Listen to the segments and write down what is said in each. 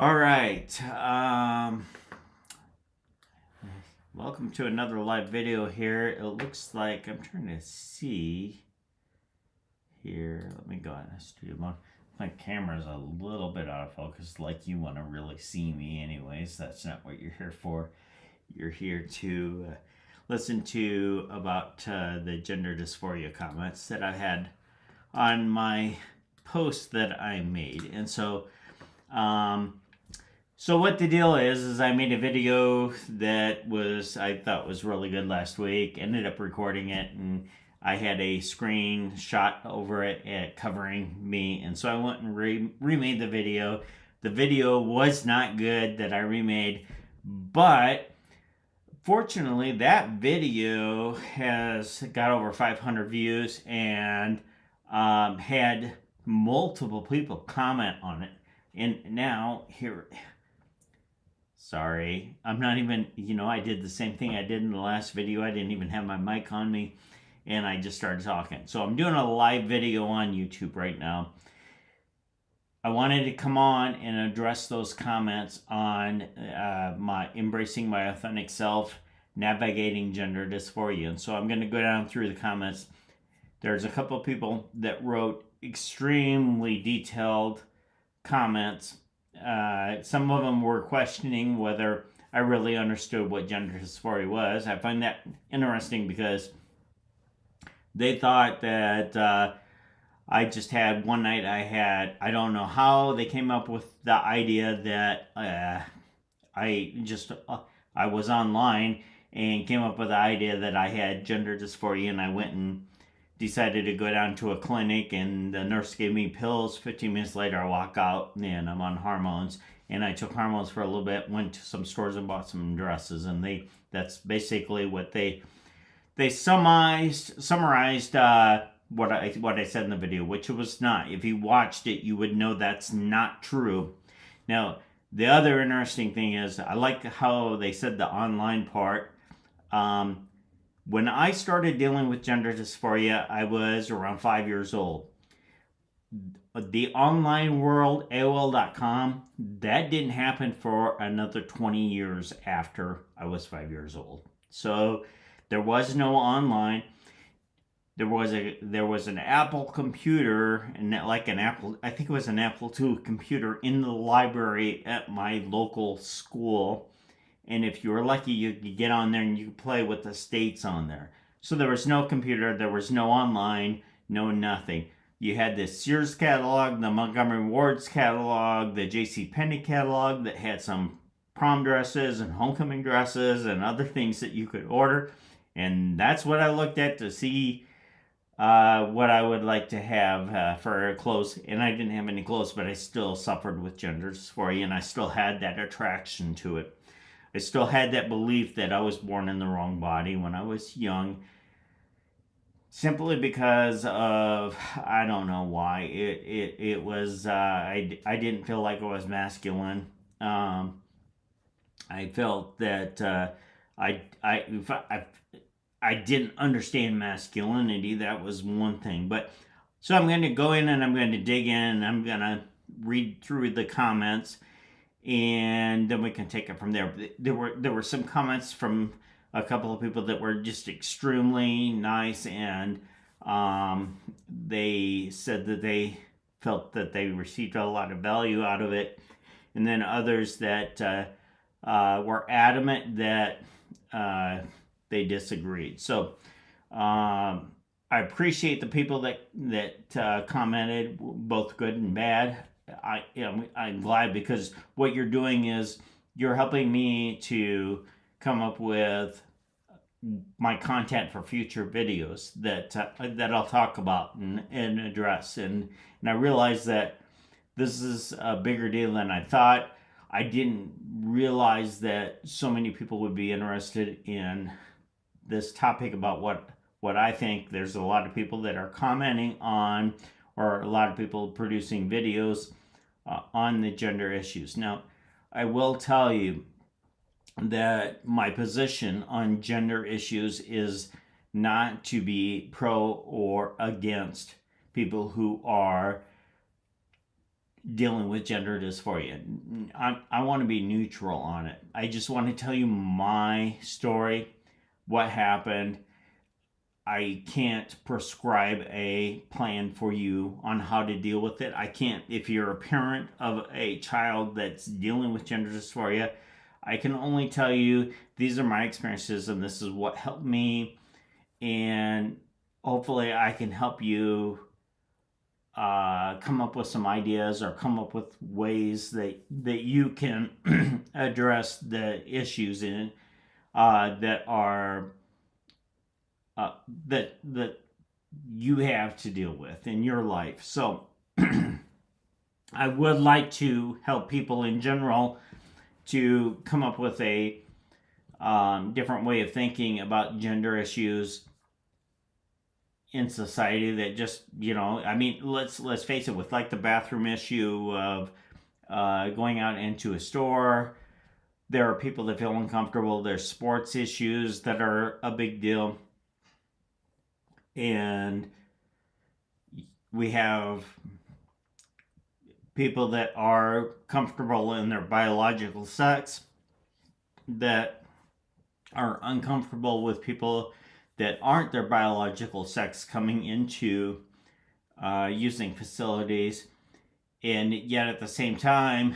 All right. Welcome to another live video here. It looks like I'm trying to see here. Let me go on the studio mode. My camera's a little bit out of focus, like you want to really see me anyways. That's not what you're here for. You're here to listen to about the gender dysphoria comments that I had on my post that I made. And so what the deal is I made a video that I thought was really good last week. Ended up recording it, and I had a screen shot over it covering me, and so I went and remade the video. The video was not good that I remade, but fortunately that video has got over 500 views and had multiple people comment on it. And now here, sorry, I'm not even, I did the same thing I did in the last video. I didn't even have my mic on me, and I just started talking. So I'm doing a live video on YouTube right now. I wanted to come on and address those comments on my embracing my authentic self, navigating gender dysphoria. And so I'm going to go down through the comments. There's a couple of people that wrote extremely detailed comments. Some of them were questioning whether I really understood what gender dysphoria was. I find that interesting because they thought that I just had one night. I don't know how they came up with the idea that I was online and came up with the idea that I had gender dysphoria, and I went and decided to go down to a clinic, and the nurse gave me pills. 15 minutes later, I walk out and I'm on hormones, and I took hormones for a little bit, went to some stores and bought some dresses, and that's basically what they summarized what I said in the video, which it was not. If you watched it, you would know that's not true. Now, the other interesting thing is I like how they said the online part. When I started dealing with gender dysphoria, I was around 5 years old. The online world, AOL.com, that didn't happen for another 20 years after I was 5 years old. So there was no online. There was an Apple computer, and like an Apple, I think it was an Apple II computer in the library at my local school. And if you were lucky, you could get on there and you could play with the states on there. So there was no computer, there was no online, no nothing. You had the Sears catalog, the Montgomery Ward's catalog, the J.C. Penney catalog that had some prom dresses and homecoming dresses and other things that you could order. And that's what I looked at to see what I would like to have for clothes. And I didn't have any clothes, but I still suffered with gender dysphoria, and I still had that attraction to it. I still had that belief that I was born in the wrong body when I was young, simply because of, I don't know why. It was I didn't feel like I was masculine. I felt that I didn't understand masculinity. That was one thing. But so I'm going to go in and I'm going to dig in and I'm going to read through the comments, and then we can take it from there. There were some comments from a couple of people that were just extremely nice, and they said that they felt that they received a lot of value out of it, and then others that were adamant that they disagreed. So I appreciate the people that commented, both good and bad. I'm glad, because what you're doing is you're helping me to come up with my content for future videos that I'll talk about and address. And I realize that this is a bigger deal than I thought. I didn't realize that so many people would be interested in this topic about what I think. There's a lot of people that are commenting on, or a lot of people producing videos on the gender issues. Now, I will tell you that my position on gender issues is not to be pro or against people who are dealing with gender dysphoria. I want to be neutral on it. I just want to tell you my story, what happened. I can't prescribe a plan for you on how to deal with it. I can't, if you're a parent of a child that's dealing with gender dysphoria, I can only tell you these are my experiences and this is what helped me. And hopefully, I can help you come up with some ideas or come up with ways that you can address the issues in that are that you have to deal with in your life. So I would like to help people in general to come up with a different way of thinking about gender issues in society that just, I mean, let's face it, with like the bathroom issue of going out into a store, there are people that feel uncomfortable. There's sports issues that are a big deal. And we have people that are comfortable in their biological sex that are uncomfortable with people that aren't their biological sex coming into using facilities. And yet at the same time,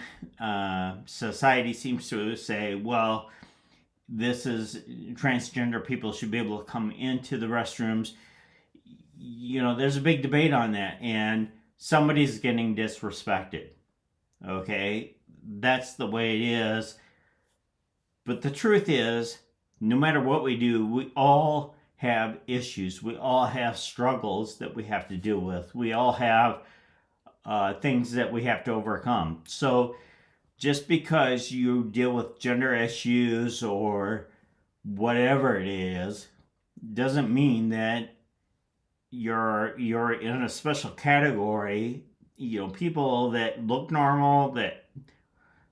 society seems to say, well, this is transgender people should be able to come into the restrooms. There's a big debate on that, and somebody's getting disrespected. Okay? That's the way it is. But the truth is, no matter what we do, we all have issues. We all have struggles that we have to deal with. We all have things that we have to overcome. So just because you deal with gender issues or whatever it is, doesn't mean that you're in a special category. People that look normal, that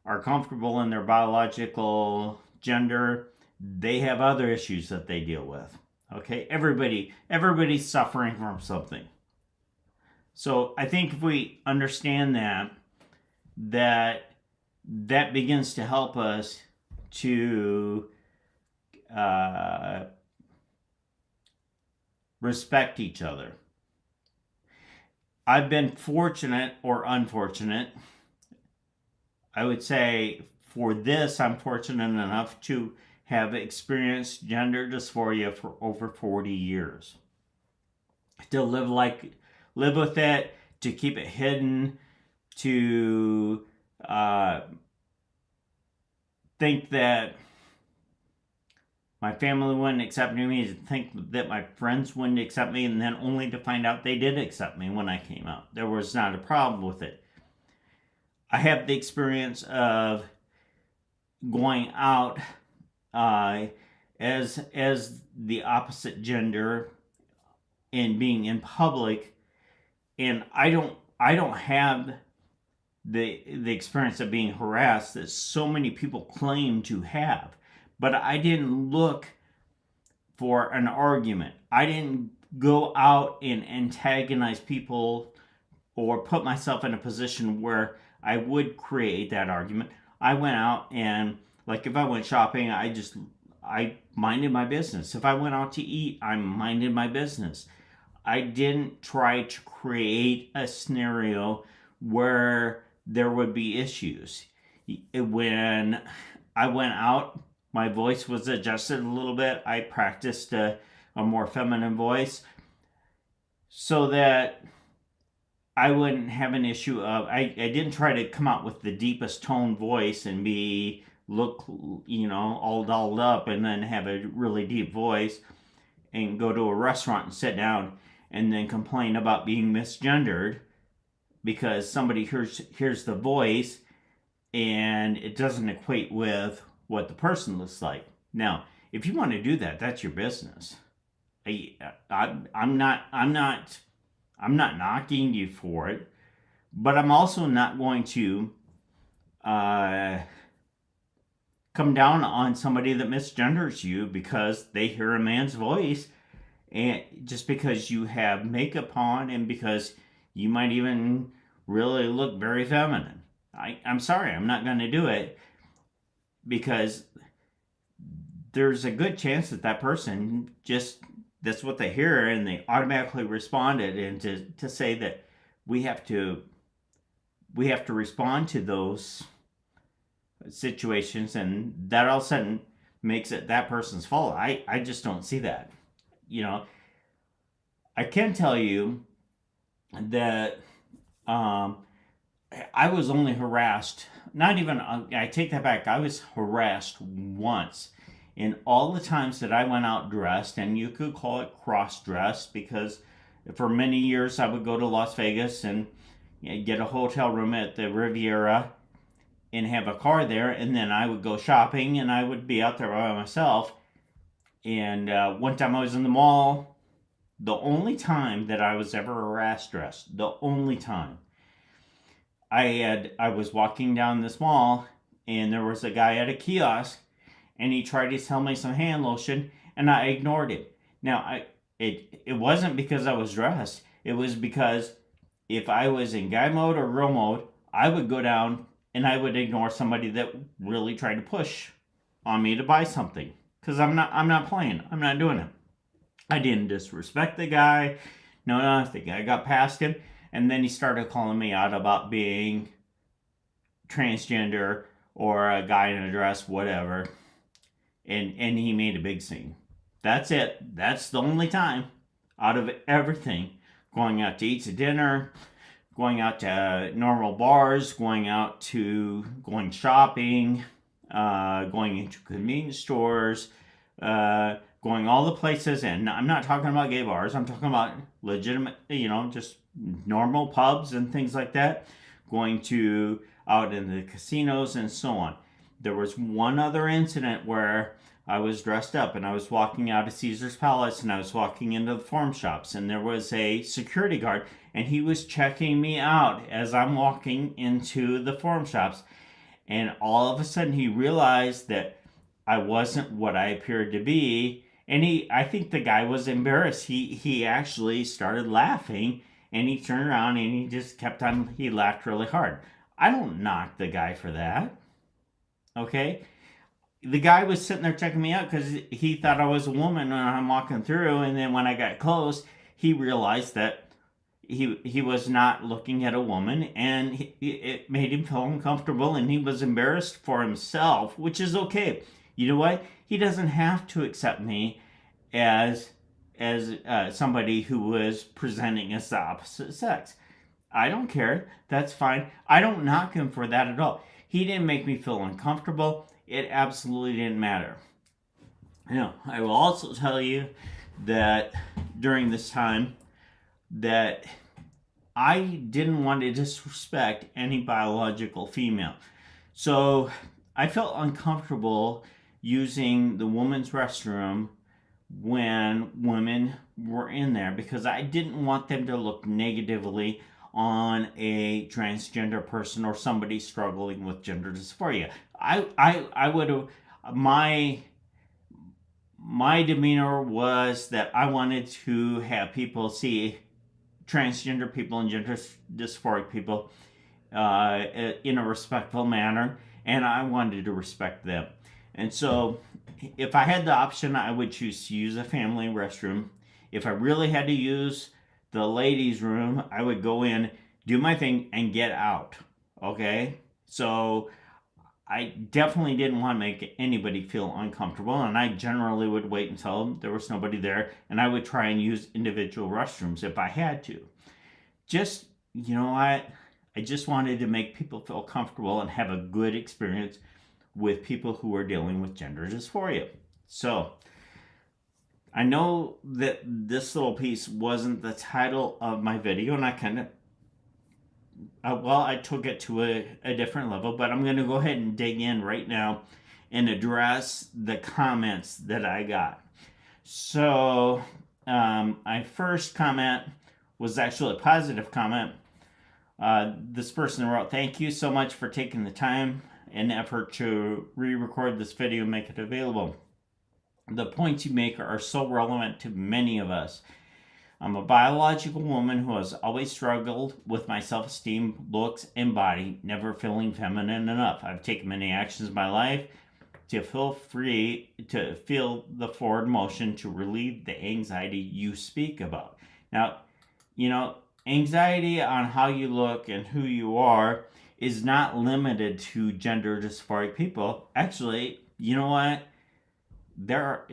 are comfortable in their biological gender, they have other issues that they deal with. Okay, everybody's suffering from something. So I think if we understand that begins to help us to respect each other. I've been fortunate or unfortunate. I would say for this, I'm fortunate enough to have experienced gender dysphoria for over 40 years. To live with it, to keep it hidden, to think that my family wouldn't accept me, to think that my friends wouldn't accept me, and then only to find out they did accept me when I came out. There was not a problem with it. I have the experience of going out as the opposite gender and being in public, and I don't have the experience of being harassed that so many people claim to have. But I didn't look for an argument. I didn't go out and antagonize people or put myself in a position where I would create that argument. I went out and, like, if I went shopping, I minded my business. If I went out to eat, I minded my business. I didn't try to create a scenario where there would be issues. When I went out, my voice was adjusted a little bit. I practiced a more feminine voice so that I wouldn't have an issue of, I didn't try to come out with the deepest tone voice and look all dolled up and then have a really deep voice and go to a restaurant and sit down and then complain about being misgendered because somebody hears the voice and it doesn't equate with what the person looks like. Now, if you want to do that, that's your business. I'm not knocking you for it, but I'm also not going to come down on somebody that misgenders you because they hear a man's voice, and just because you have makeup on and because you might even really look very feminine. I'm sorry, I'm not going to do it, because there's a good chance that that person just, that's what they hear and they automatically responded. And to say that we have to respond to those situations, and that all of a sudden makes it that person's fault. I just don't see that. You know, I can tell you that I was only harassed, not even, I take that back, I was harassed once in all the times that I went out dressed, and you could call it cross-dressed, because for many years I would go to Las Vegas and get a hotel room at the Riviera and have a car there, and then I would go shopping and I would be out there by myself. And one time I was in the mall, the only time that I was ever harassed dressed, the only time, I was walking down this mall, and there was a guy at a kiosk, and he tried to sell me some hand lotion, and I ignored him. Now, it wasn't because I was dressed. It was because if I was in guy mode or girl mode, I would go down and I would ignore somebody that really tried to push on me to buy something. Because I'm not playing. I'm not doing it. I didn't disrespect the guy. No, I think I got past him. And then he started calling me out about being transgender or a guy in a dress, whatever. And he made a big scene. That's it. That's the only time out of everything. Going out to eat to dinner, going out to normal bars, going shopping, going into convenience stores, going all the places. And I'm not talking about gay bars. I'm talking about legitimate, just normal pubs and things like that. Going to out in the casinos and so on. There was one other incident where I was dressed up and I was walking out of Caesar's Palace and I was walking into the farm shops, and there was a security guard and he was checking me out as I'm walking into the farm shops. And all of a sudden he realized that I wasn't what I appeared to be. And I think the guy was embarrassed. He actually started laughing, and he turned around and he just kept on, he laughed really hard. I don't knock the guy for that. Okay? The guy was sitting there checking me out because he thought I was a woman when I'm walking through, and then when I got close, he realized that he was not looking at a woman, and it made him feel uncomfortable, and he was embarrassed for himself, which is okay. You know what? He doesn't have to accept me as somebody who was presenting as the opposite sex. I don't care. That's fine. I don't knock him for that at all. He didn't make me feel uncomfortable. It absolutely didn't matter. Now, I will also tell you that during this time that I didn't want to disrespect any biological female. So I felt uncomfortable using the women's restroom when women were in there, because I didn't want them to look negatively on a transgender person or somebody struggling with gender dysphoria. I would have, my demeanor was that I wanted to have people see transgender people and gender dysphoric people in a respectful manner, and I wanted to respect them. And so if I had the option, I would choose to use a family restroom. If I really had to use the ladies' room, I would go in, do my thing, and get out. Okay? So I definitely didn't want to make anybody feel uncomfortable, and I generally would wait until there was nobody there, and I would try and use individual restrooms if I had to. Just, I just wanted to make people feel comfortable and have a good experience with people who are dealing with gender dysphoria. So I know that this little piece wasn't the title of my video, and I kind of, I took it to a different level, but I'm going to go ahead and dig in right now and address the comments that I got. So my first comment was actually a positive comment. This person wrote, "Thank you so much for taking the time and effort to re-record this video and make it available. The points you make are so relevant to many of us. I'm a biological woman who has always struggled with my self-esteem, looks, and body, never feeling feminine enough. I've taken many actions in my life to feel the forward motion to relieve the anxiety you speak about. Now, anxiety on how you look and who you are is not limited to gender dysphoric people. Actually, you know what? There are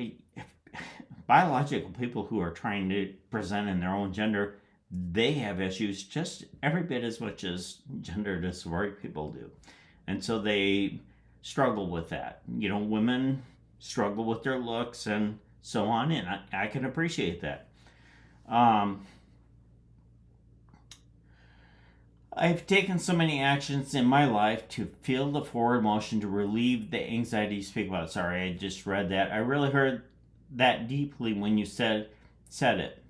biological people who are trying to present in their own gender. They have issues just every bit as much as gender dysphoric people do. And so they struggle with that. Women struggle with their looks and so on, and I can appreciate that. I've taken so many actions in my life to feel the forward motion to relieve the anxiety you speak about. Sorry, I just read that. I really heard that deeply when you said it.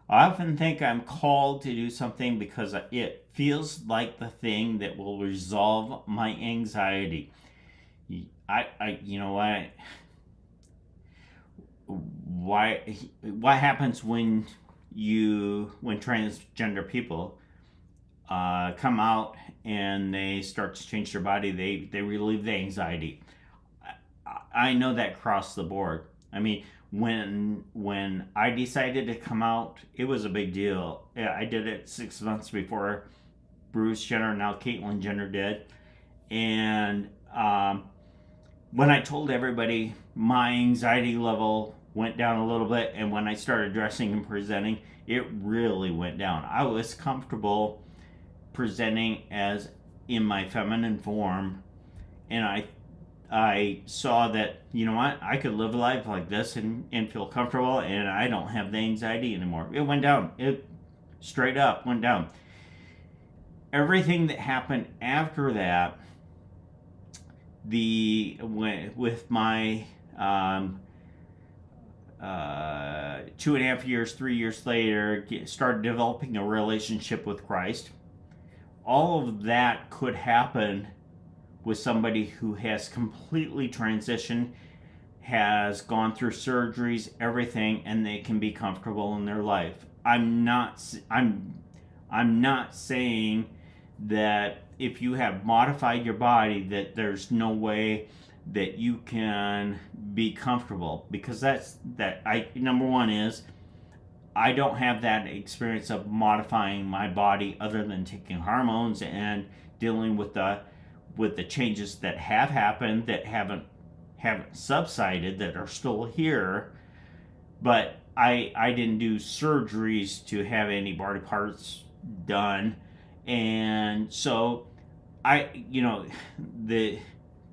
I often think I'm called to do something because it feels like the thing that will resolve my anxiety. What happens when transgender people come out and they start to change their body, they relieve the anxiety. I know that across the board. I mean, when I decided to come out, it was a big deal. I did it 6 months before Bruce Jenner, now Caitlyn Jenner, did. And when I told everybody, my anxiety level went down a little bit, and when I started dressing and presenting, it really went down. I was comfortable presenting as in my feminine form, and I saw that, I could live a life like this and feel comfortable, and I don't have the anxiety anymore. It went down. It straight up went down. Everything that happened after that, with my 2.5 years, 3 years later, started developing a relationship with Christ. All of that could happen with somebody who has completely transitioned, has gone through surgeries, everything, and they can be comfortable in their life. I'm not saying that if you have modified your body that there's no way that you can be comfortable, because number one is I don't have that experience of modifying my body other than taking hormones and dealing with the changes that have happened that haven't subsided, that are still here. But I didn't do surgeries to have any body parts done. And so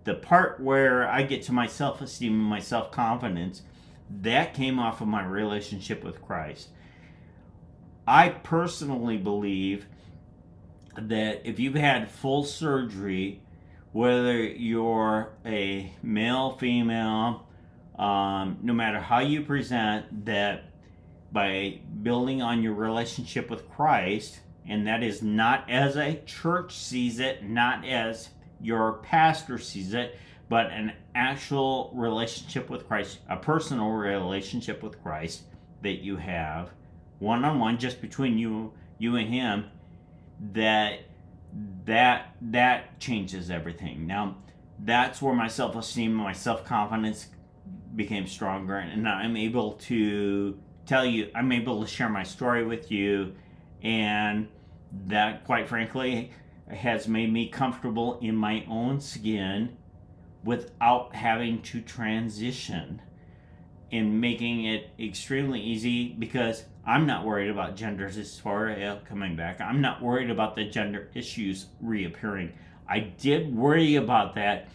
the part where I get to my self-esteem and my self-confidence, that came off of my relationship with Christ. I personally believe that if you've had full surgery, whether you're a male, female, no matter how you present, that by building on your relationship with Christ, and that is not as a church sees it, not as your pastor sees it, but an actual relationship with Christ, a personal relationship with Christ that you have one-on-one, just between you and him, that changes everything. Now, that's where my self-esteem, my self-confidence became stronger, and I'm able to tell you, I'm able to share my story with you, and that, quite frankly, has made me comfortable in my own skin without having to transition, and making it extremely easy, because I'm not worried about gender dysphoria coming back. I'm not worried about the gender issues reappearing. I did worry about that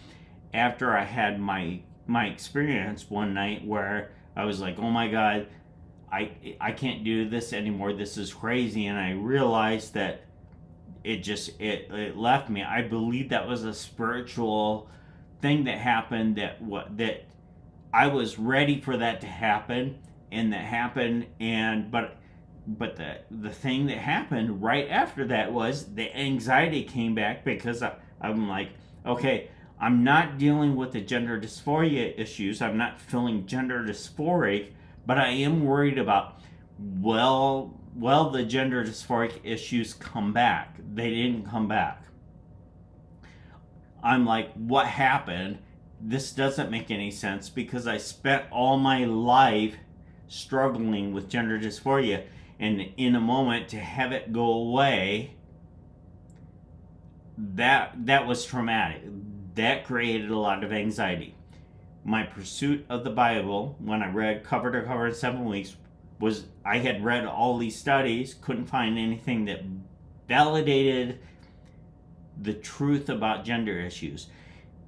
after I had my experience one night where I was like, oh my God, I can't do this anymore. This is crazy. And I realized that it left me. I believe that was a spiritual thing that happened, that I was ready for that to happen, and that happened. And but the thing that happened right after that was the anxiety came back, because I'm like, okay, I'm not dealing with the gender dysphoria issues. I'm not feeling gender dysphoric, but I am worried about Well, the gender dysphoric issues come back. They didn't come back. I'm like, what happened? This doesn't make any sense because I spent all my life struggling with gender dysphoria, and in a moment to have it go away, that was traumatic. That created a lot of anxiety. My pursuit of the Bible, when I read cover to cover in 7 weeks, was I had read all these studies, couldn't find anything that validated the truth about gender issues.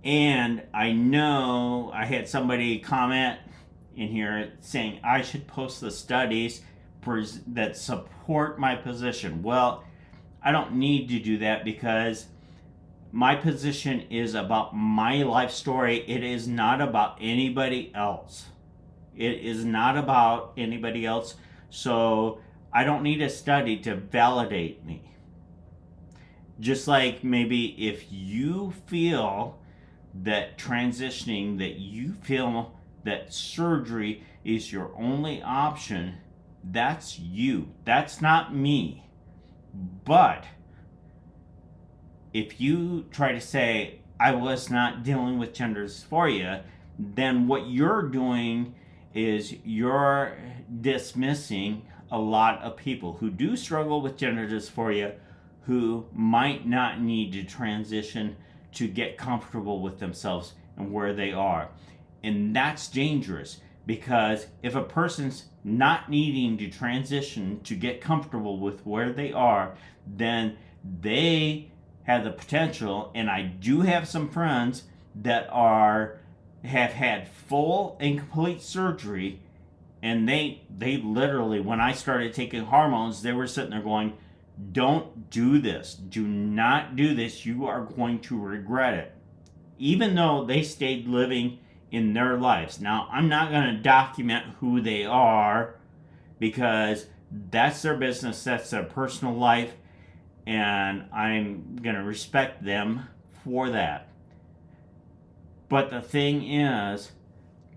And I know I had somebody comment in here saying I should post the studies that support my position. Well, I don't need to do that because my position is about my life story. It is not about anybody else. It is not about anybody else. So I don't need a study to validate me. Just like maybe if you feel that transitioning, that you feel that surgery is your only option, that's you. That's not me. But if you try to say, I was not dealing with gender dysphoria, then what you're doing is you're dismissing a lot of people who do struggle with gender dysphoria who might not need to transition to get comfortable with themselves and where they are. And that's dangerous because if a person's not needing to transition to get comfortable with where they are, then they have the potential, and I do have some friends that have had full and complete surgery, and they literally, when I started taking hormones, they were sitting there going, don't do this. Do not do this. You are going to regret it. Even though they stayed living in their lives. Now, I'm not going to document who they are because that's their business, that's their personal life, and I'm going to respect them for that. But the thing is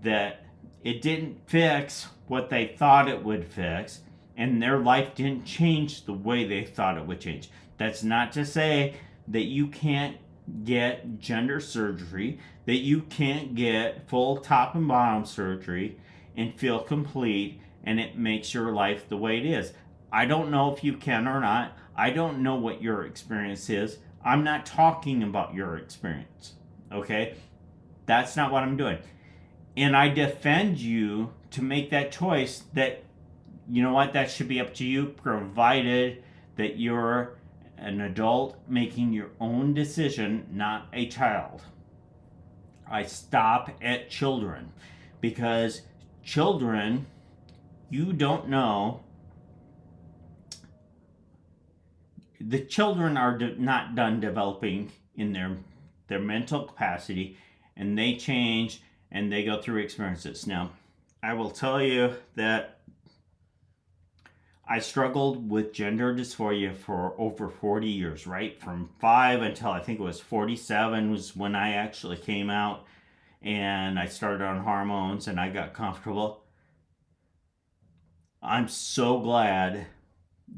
that it didn't fix what they thought it would fix, and their life didn't change the way they thought it would change. That's not to say that you can't get gender surgery, that you can't get full top and bottom surgery and feel complete and it makes your life the way it is. I don't know if you can or not. I don't know what your experience is. I'm not talking about your experience, okay? That's not what I'm doing. And I defend you to make that choice that, you know what, that should be up to you, provided that you're an adult making your own decision, not a child. I stop at children because children, you don't know. The children are not done developing in their mental capacity, and they change and they go through experiences. Now, I will tell you that I struggled with gender dysphoria for over 40 years, right? From 5 until I think it was 47 was when I actually came out and I started on hormones and I got comfortable. I'm so glad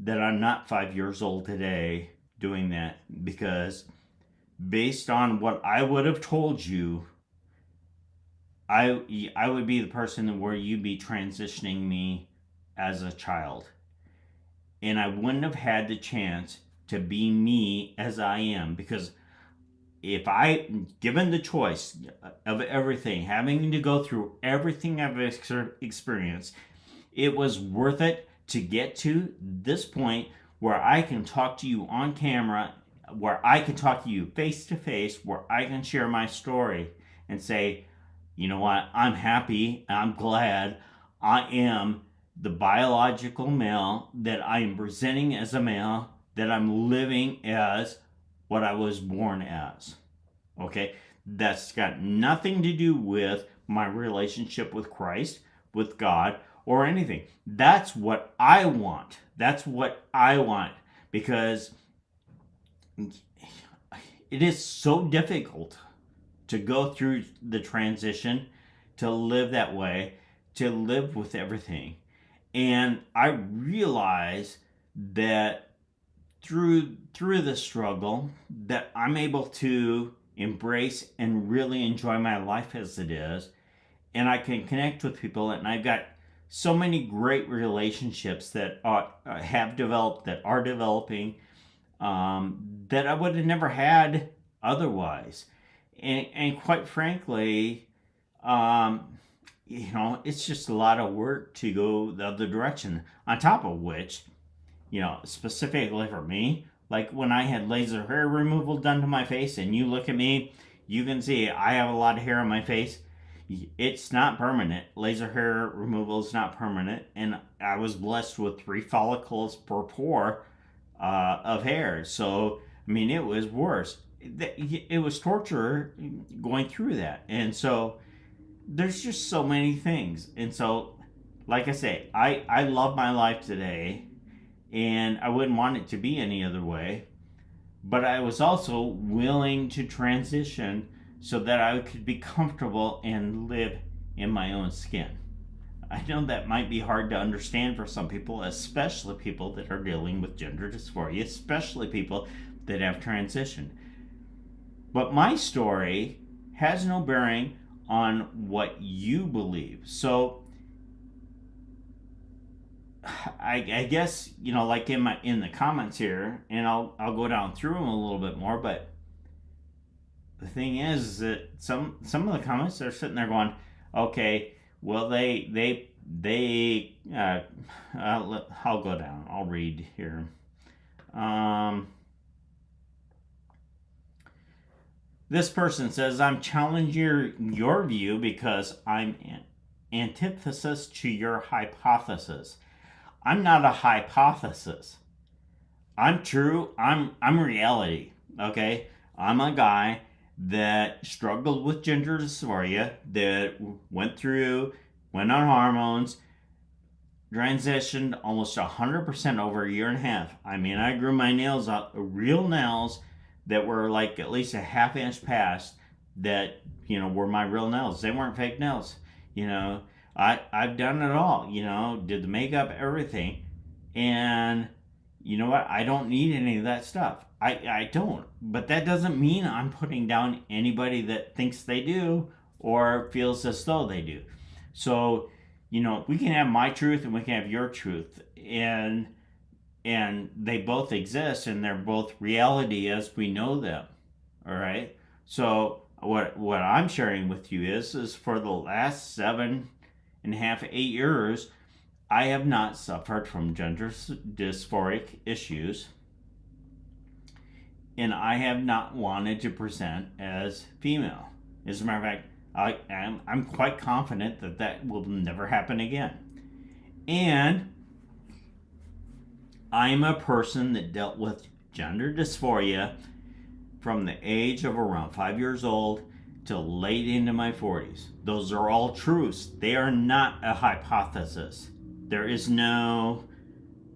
that I'm not 5 years old today doing that, because based on what I would have told you, I would be the person where you'd be transitioning me as a child. And I wouldn't have had the chance to be me as I am, because if I, given the choice of everything, having to go through everything I've experienced, it was worth it to get to this point where I can talk to you on camera, where I can talk to you face to face, where I can share my story and say, you know what, I'm happy, I'm glad, I am the biological male, that I am presenting as a male, that I'm living as what I was born as. Okay? That's got nothing to do with my relationship with Christ, with God, or anything. That's what I want. That's what I want. Because it is so difficult to go through the transition, to live that way, to live with everything. And I realize that through the struggle that I'm able to embrace and really enjoy my life as it is, and I can connect with people, and I've got so many great relationships that have developed, that are developing, that I would have never had otherwise. And quite frankly, um, it's just a lot of work to go the other direction. On top of which, specifically for me, like when I had laser hair removal done to my face, and you look at me, you can see I have a lot of hair on my face. It's not permanent. Laser hair removal is not permanent, and I was blessed with 3 follicles per pore of hair. So, I mean, it was worse. It was torture going through that. And so, there's just so many things. And so, like I say, I love my life today, and I wouldn't want it to be any other way. But I was also willing to transition so that I could be comfortable and live in my own skin. I know that might be hard to understand for some people, especially people that are dealing with gender dysphoria, especially people that have transitioned. But my story has no bearing on what you believe. So I guess, like in the comments here, and I'll go down through them a little bit more, but the thing is that some of the comments are sitting there going, okay, well I'll go down. I'll read here. This person says, I'm challenging your view because I'm antithesis to your hypothesis. I'm not a hypothesis. I'm true. I'm reality. Okay? I'm a guy that struggled with gender dysphoria, that went on hormones, transitioned almost 100% over a year and a half. I mean, I grew my nails out, real nails that were like at least a ½ inch past that, were my real nails. They weren't fake nails. I've done it all, did the makeup, everything. And you know what? I don't need any of that stuff. I don't. But that doesn't mean I'm putting down anybody that thinks they do or feels as though they do. So, we can have my truth and we can have your truth. And they both exist, and they're both reality as we know them. All right? So what I'm sharing with you is for the last 7.5, 8 years, I have not suffered from gender dysphoric issues, and I have not wanted to present as female. As a matter of fact, I'm quite confident that will never happen again. And I'm a person that dealt with gender dysphoria from the age of around 5 years old till late into my 40s. Those are all truths. They are not a hypothesis. There is no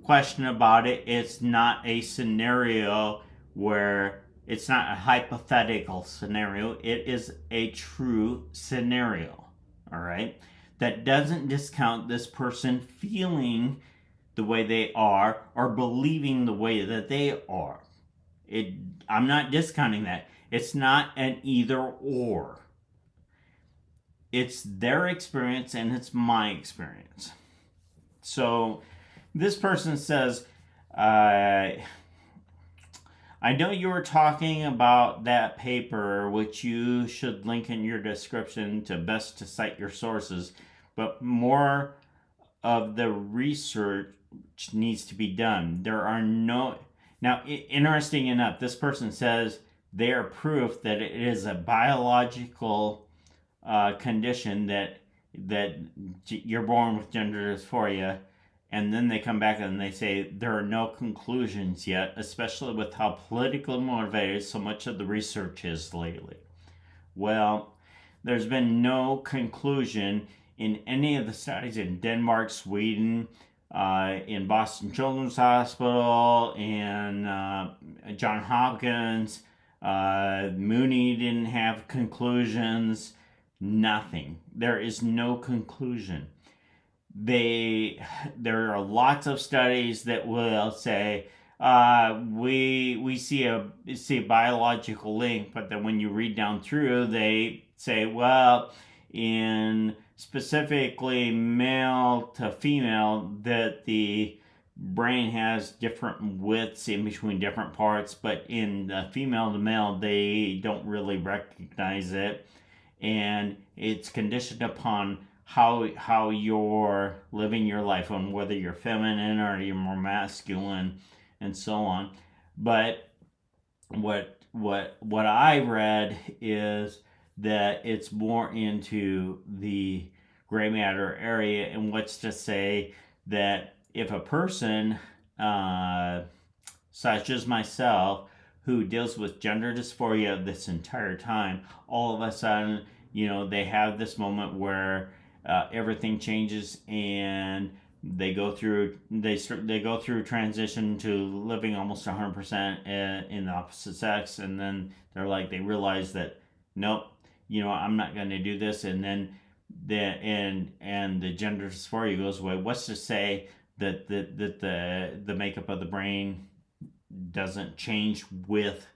question about it. It's not a scenario where it's not a hypothetical scenario. It is a true scenario. All right? That doesn't discount this person feeling the way they are or believing the way that they are. I'm not discounting that. It's not an either or. It's their experience and it's my experience. So this person says, I know you were talking about that paper, which you should link in your description to cite your sources, but more of the research needs to be done. There are no... Now, interesting enough, this person says they are proof that it is a biological condition that you're born with gender dysphoria, and then they come back and they say there are no conclusions yet, especially with how politically motivated so much of the research is lately. Well, there's been no conclusion in any of the studies in Denmark, Sweden, in Boston Children's Hospital, in Johns Hopkins. Mooney didn't have conclusions. Nothing. There is no conclusion. there are lots of studies that will say we see a biological link, but then when you read down through, they say, well, in specifically male to female, that the brain has different widths in between different parts, but in the female to male, they don't really recognize it, and it's conditioned upon how you're living your life, and whether you're feminine or you're more masculine, and so on. But what I read is that it's more into the gray matter area, and what's to say that if a person such as myself, who deals with gender dysphoria this entire time, all of a sudden, they have this moment where everything changes, and they go through transition to living almost 100% in the opposite sex, and then they realize that nope, I'm not going to do this, and then the gender dysphoria goes away. What's to say that the makeup of the brain doesn't change with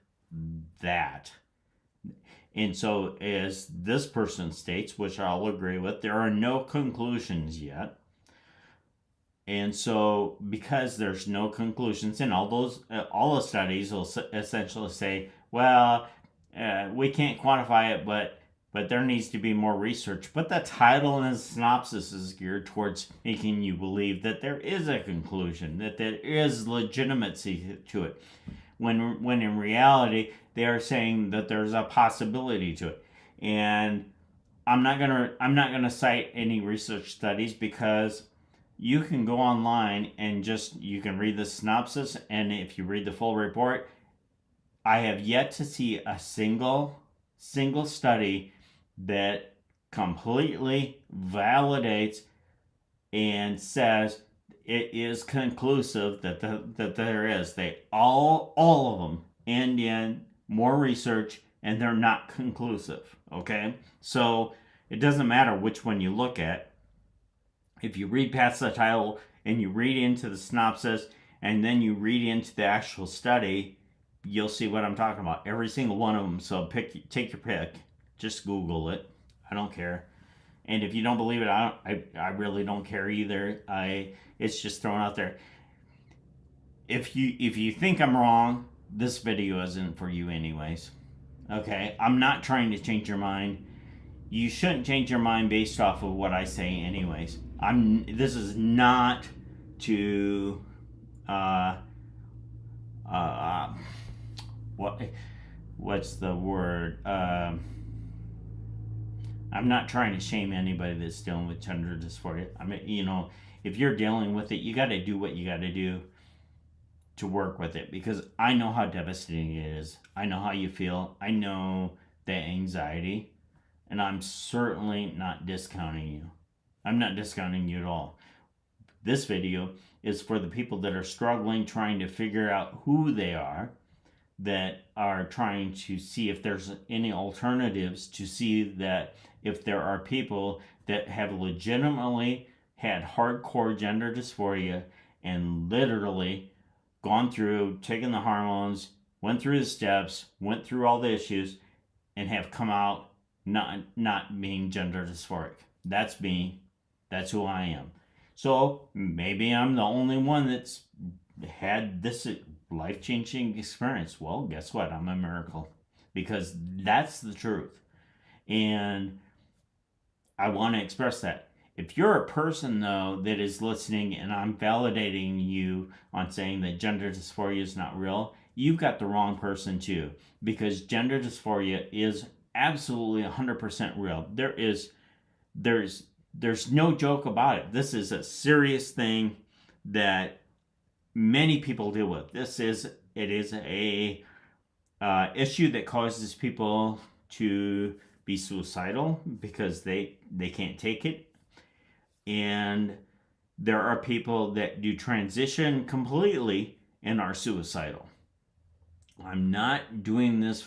that? And so, as this person states, which I'll agree with, there are no conclusions yet. And so, because there's no conclusions, and all the studies will essentially say, well, we can't quantify it, but there needs to be more research. But the title and the synopsis is geared towards making you believe that there is a conclusion, that there is legitimacy to it, when in reality they are saying that there's a possibility to it. And I'm not gonna cite any research studies, because you can go online and you can read the synopsis, and if you read the full report, I have yet to see a single study that completely validates and says it is conclusive that there is. They all of them end in more research, and they're not conclusive. Okay, so it doesn't matter which one you look at. If you read past the title and you read into the synopsis and then you read into the actual study, you'll see what I'm talking about. Every single one of them. So take your pick. Just Google it. I don't care. And if you don't believe it, I really don't care either. It's just thrown out there. If you think I'm wrong, this video isn't for you anyways. Okay? I'm not trying to change your mind. You shouldn't change your mind based off of what I say anyways. This is not to what's the word? I'm not trying to shame anybody that's dealing with gender dysphoria. I mean, if you're dealing with it, you got to do what you got to do to work with it, because I know how devastating it is. I know how you feel. I know the anxiety, and I'm certainly not discounting you. I'm not discounting you at all. This video is for the people that are struggling, trying to figure out who they are, that are trying to see if there's any alternatives, to see that if there are people that have legitimately had hardcore gender dysphoria and literally gone through, taken the hormones, went through the steps, went through all the issues, and have come out not being gender dysphoric. That's me. That's who I am. So maybe I'm the only one that's had this life-changing experience. Well, guess what? I'm a miracle, because that's the truth. And I want to express that. If you're a person, though, that is listening and I'm validating you on saying that gender dysphoria is not real, you've got the wrong person too, because gender dysphoria is absolutely 100% real. There's no joke about it. This is a serious thing that many people deal with. It is a issue that causes people to be suicidal because they can't take it. And there are people that do transition completely and are suicidal. I'm not doing this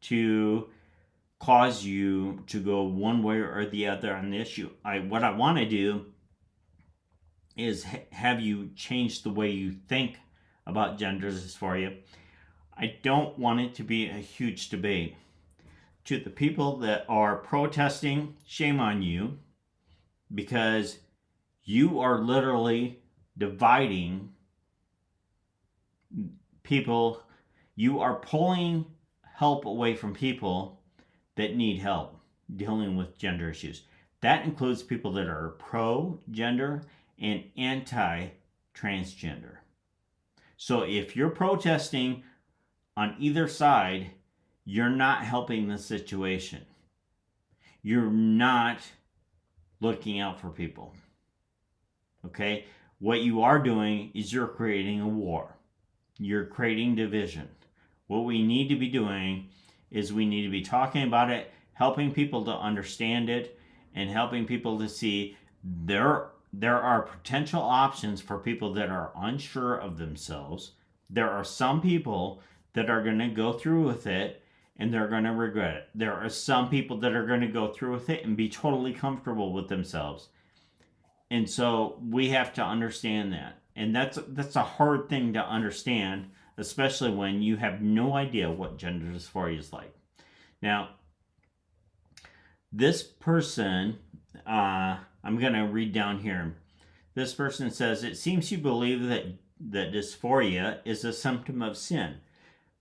to cause you to go one way or the other on the issue. What I want to do is have you changed the way you think about gender dysphoria? I don't want it to be a huge debate. To the people that are protesting, shame on you, because you are literally dividing people. You are pulling help away from people that need help dealing with gender issues. That includes people that are pro gender and anti transgender. So if you're protesting on either side, you're not helping the situation. You're not looking out for people. Okay? What you are doing is you're creating a war. You're creating division. What we need to be doing is we need to be talking about it, helping people to understand it, and helping people to see there are potential options for people that are unsure of themselves. There are some people that are going to go through with it and they're going to regret it. There are some people that are going to go through with it and be totally comfortable with themselves. And so we have to understand that. And that's a hard thing to understand, especially when you have no idea what gender dysphoria is like. Now, this person, I'm going to read down here. This person says, it seems you believe that dysphoria is a symptom of sin.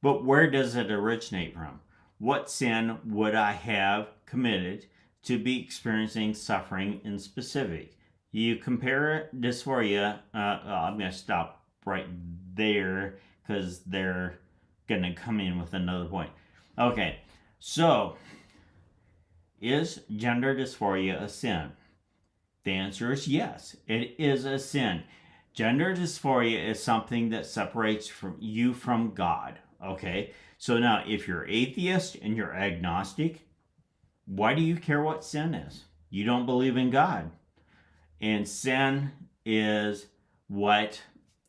But where does it originate from? What sin would I have committed to be experiencing suffering in specific? You compare dysphoria, I'm going to stop right there because they're going to come in with another point. Okay, so is gender dysphoria a sin? The answer is yes, it is a sin. Gender dysphoria is something that separates you from God. Okay, so now if you're atheist and you're agnostic, why do you care what sin is? You don't believe in God. And sin is what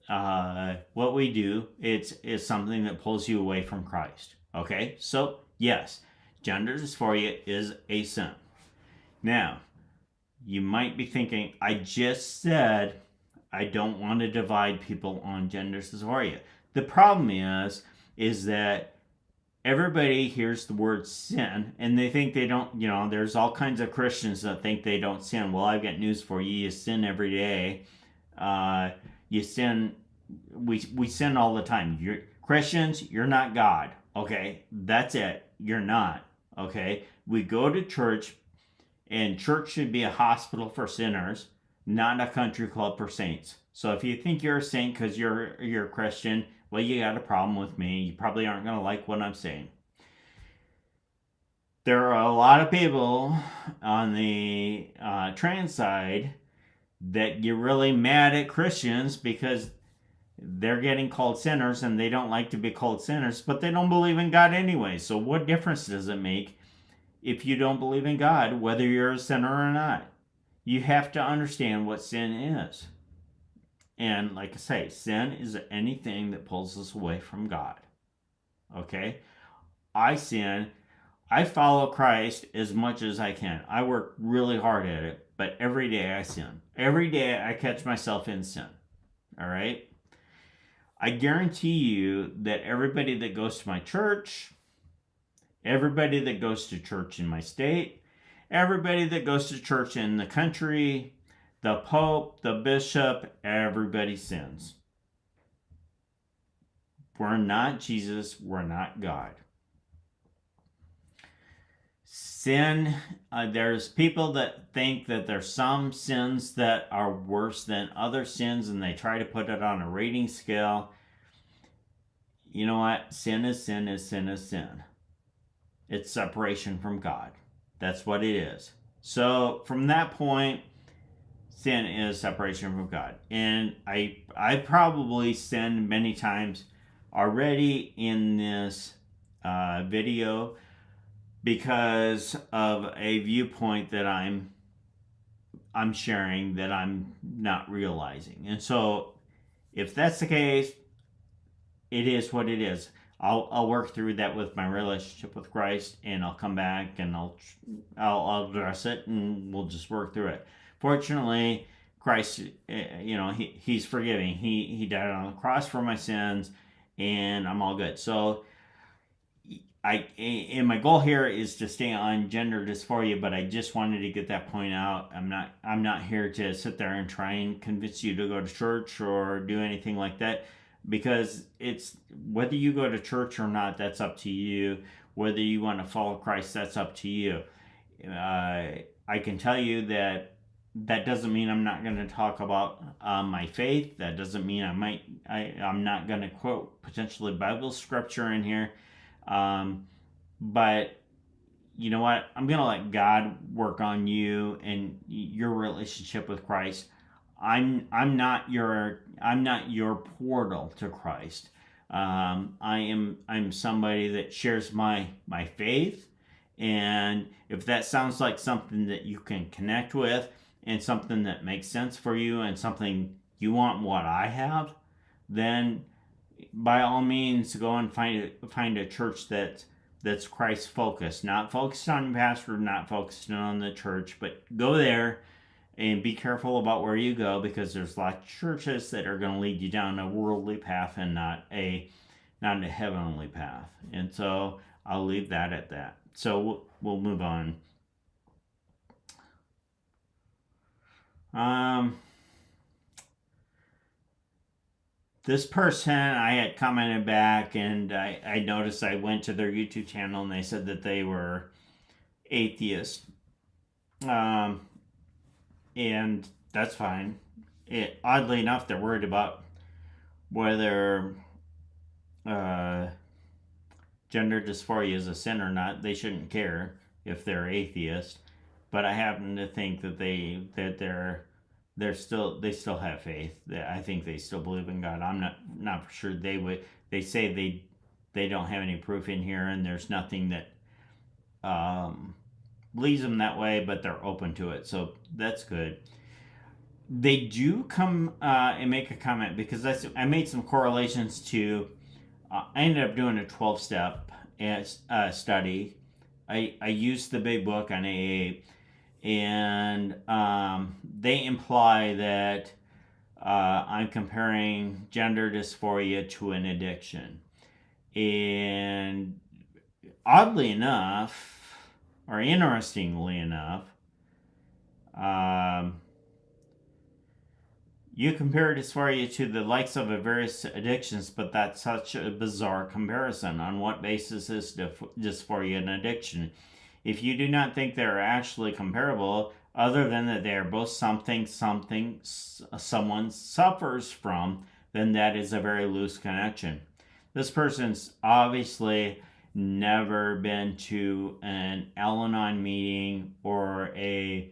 we do. It's something that pulls you away from Christ. Okay, so yes, gender dysphoria is a sin. Now, you might be thinking, I just said I don't want to divide people on gender dysphoria. The problem is that everybody hears the word sin and they think they don't, there's all kinds of Christians that think they don't sin. Well, I've got news for you. You sin every day. You sin. We sin all the time. You're Christians, you're not God. Okay, that's it. You're not. Okay, we go to church, and church should be a hospital for sinners, not a country club for saints. So if you think you're a saint because you're a Christian, well, you got a problem with me. You probably aren't going to like what I'm saying. There are a lot of people on the trans side that get really mad at Christians because they're getting called sinners and they don't like to be called sinners, but they don't believe in God anyway. So what difference does it make if you don't believe in God, whether you're a sinner or not? You have to understand what sin is. And like I say, sin is anything that pulls us away from God. Okay? I sin. I follow Christ as much as I can. I work really hard at it, but every day I sin. Every day I catch myself in sin. All right? I guarantee you that everybody that goes to my church, everybody that goes to church in my state, everybody that goes to church in the country, the Pope, the Bishop, everybody sins. We're not Jesus. We're not God. Sin, there's people that think that there's some sins that are worse than other sins and they try to put it on a rating scale. You know what? Sin is sin is sin is sin. It's separation from God. That's what it is. So from that point, sin is separation from God. And I probably sinned many times already in this video because of a viewpoint that I'm sharing that I'm not realizing. And so if that's the case, it is what it is. I'll work through that with my relationship with Christ, and I'll come back and I'll address it, and we'll just work through it. Fortunately, Christ, he's forgiving. He died on the cross for my sins, and I'm all good. So and my goal here is to stay on gender dysphoria, but I just wanted to get that point out. I'm not here to sit there and try and convince you to go to church or do anything like that, because it's whether you go to church or not, that's up to you. Whether you want to follow Christ, that's up to you. I can tell you that doesn't mean I'm not going to talk about my faith. That doesn't mean I'm not going to quote potentially Bible scripture in here. But you know what? I'm going to let God work on you and your relationship with Christ. I'm not your portal to Christ. I'm somebody that shares my faith, and if that sounds like something that you can connect with and something that makes sense for you and something you want what I have, then by all means go and find a church that's Christ focused, not focused on the pastor, not focused on the church, but go there and be careful about where you go, because there's lots of churches that are going to lead you down a worldly path and not a heavenly path. And so I'll leave that at that. So we'll move on. This person, I had commented back, and I noticed I went to their YouTube channel and they said that they were atheist. And that's fine. Oddly enough, they're worried about whether gender dysphoria is a sin or not. They shouldn't care if they're atheist, but I happen to think that they still have faith. I think they still believe in God. I'm not for sure they would. They say they don't have any proof in here, and there's nothing that leads them that way, but they're open to it, so that's good. They do come and make a comment, because I made some correlations to. I ended up doing a 12-step study. I used the big book on AA, and they imply that I'm comparing gender dysphoria to an addiction. And oddly enough, or interestingly enough, you compare dysphoria to the likes of various addictions, but that's such a bizarre comparison. On what basis is dysphoria an addiction? If you do not think they're actually comparable, other than that they are both something someone suffers from, then that is a very loose connection. This person's obviously never been to an Al-Anon meeting or a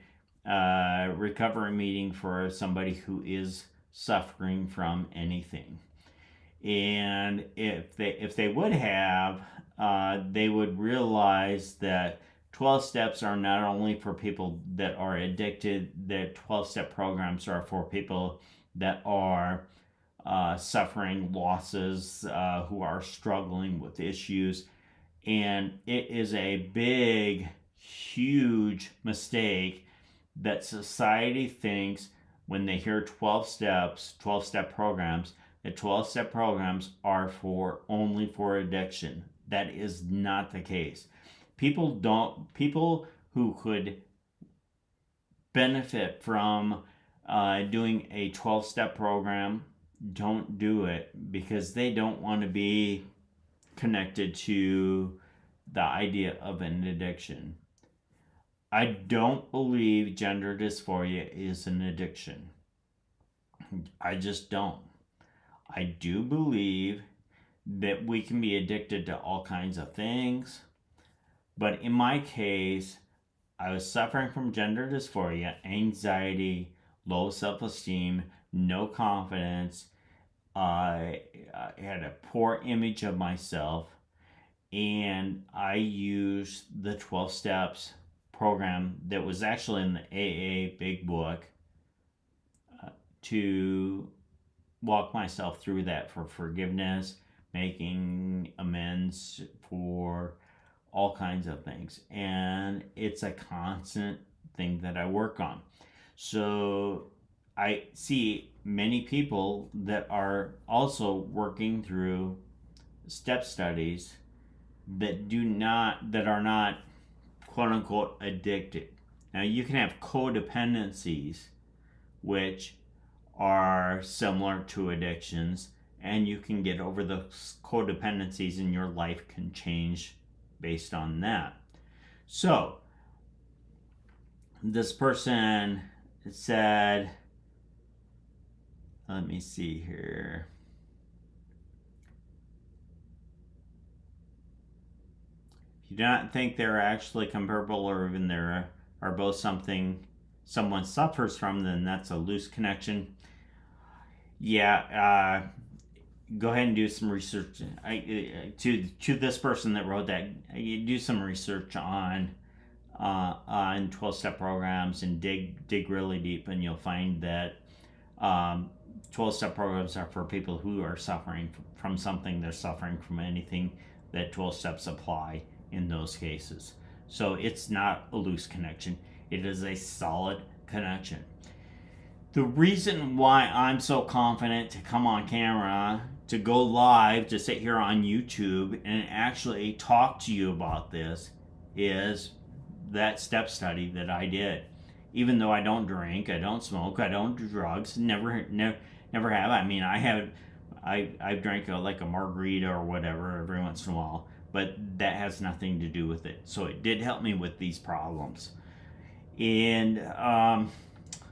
recovery meeting for somebody who is suffering from anything. And if they would have, they would realize that 12 steps are not only for people that are addicted. The 12-step programs are for people that are suffering losses, who are struggling with issues. And it is a big, huge mistake that society thinks when they hear 12-step programs, that 12-step programs are only for addiction. That is not the case. People who could benefit from doing a 12-step program don't do it because they don't want to be connected to the idea of an addiction. I don't believe gender dysphoria is an addiction. I just don't. I do believe that we can be addicted to all kinds of things. But in my case, I was suffering from gender dysphoria, anxiety, low self-esteem, no confidence. I had a poor image of myself, and I used the 12 steps program that was actually in the AA Big Book to walk myself through that for forgiveness, making amends for all kinds of things. And it's a constant thing that I work on. So I see many people that are also working through step studies that are not quote unquote addicted. Now you can have codependencies which are similar to addictions, and you can get over those codependencies and your life can change based on that. So this person said, let me see here. If you do not think they're actually comparable or even there are both something someone suffers from, then that's a loose connection. Yeah, go ahead and do some research. To this person that wrote that, you do some research on 12-step programs and dig really deep, and you'll find that 12-step programs are for people who are suffering from something. They're suffering from anything that 12 steps apply in those cases. So it's not a loose connection. It is a solid connection. The reason why I'm so confident to come on camera, to go live, to sit here on YouTube and actually talk to you about this is that step study that I did. Even though I don't drink, I don't smoke, I don't do drugs, never have. I mean, I've drank like a margarita or whatever every once in a while, but that has nothing to do with it. So it did help me with these problems. And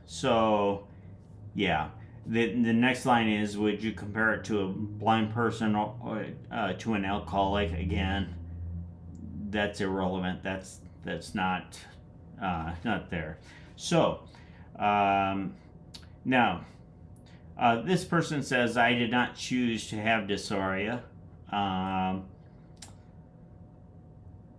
so yeah, the next line is, would you compare it to a blind person or to an alcoholic? Again, that's irrelevant. That's not there. So now this person says, I did not choose to have dysphoria.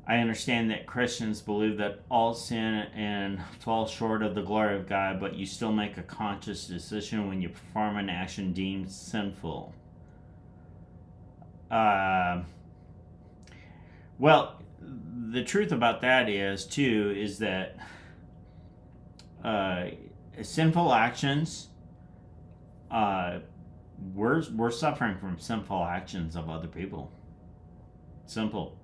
I understand that Christians believe that all sin and fall short of the glory of God, but you still make a conscious decision when you perform an action deemed sinful. Well, the truth about that is that sinful actions, we're suffering from sinful actions of other people. Simple.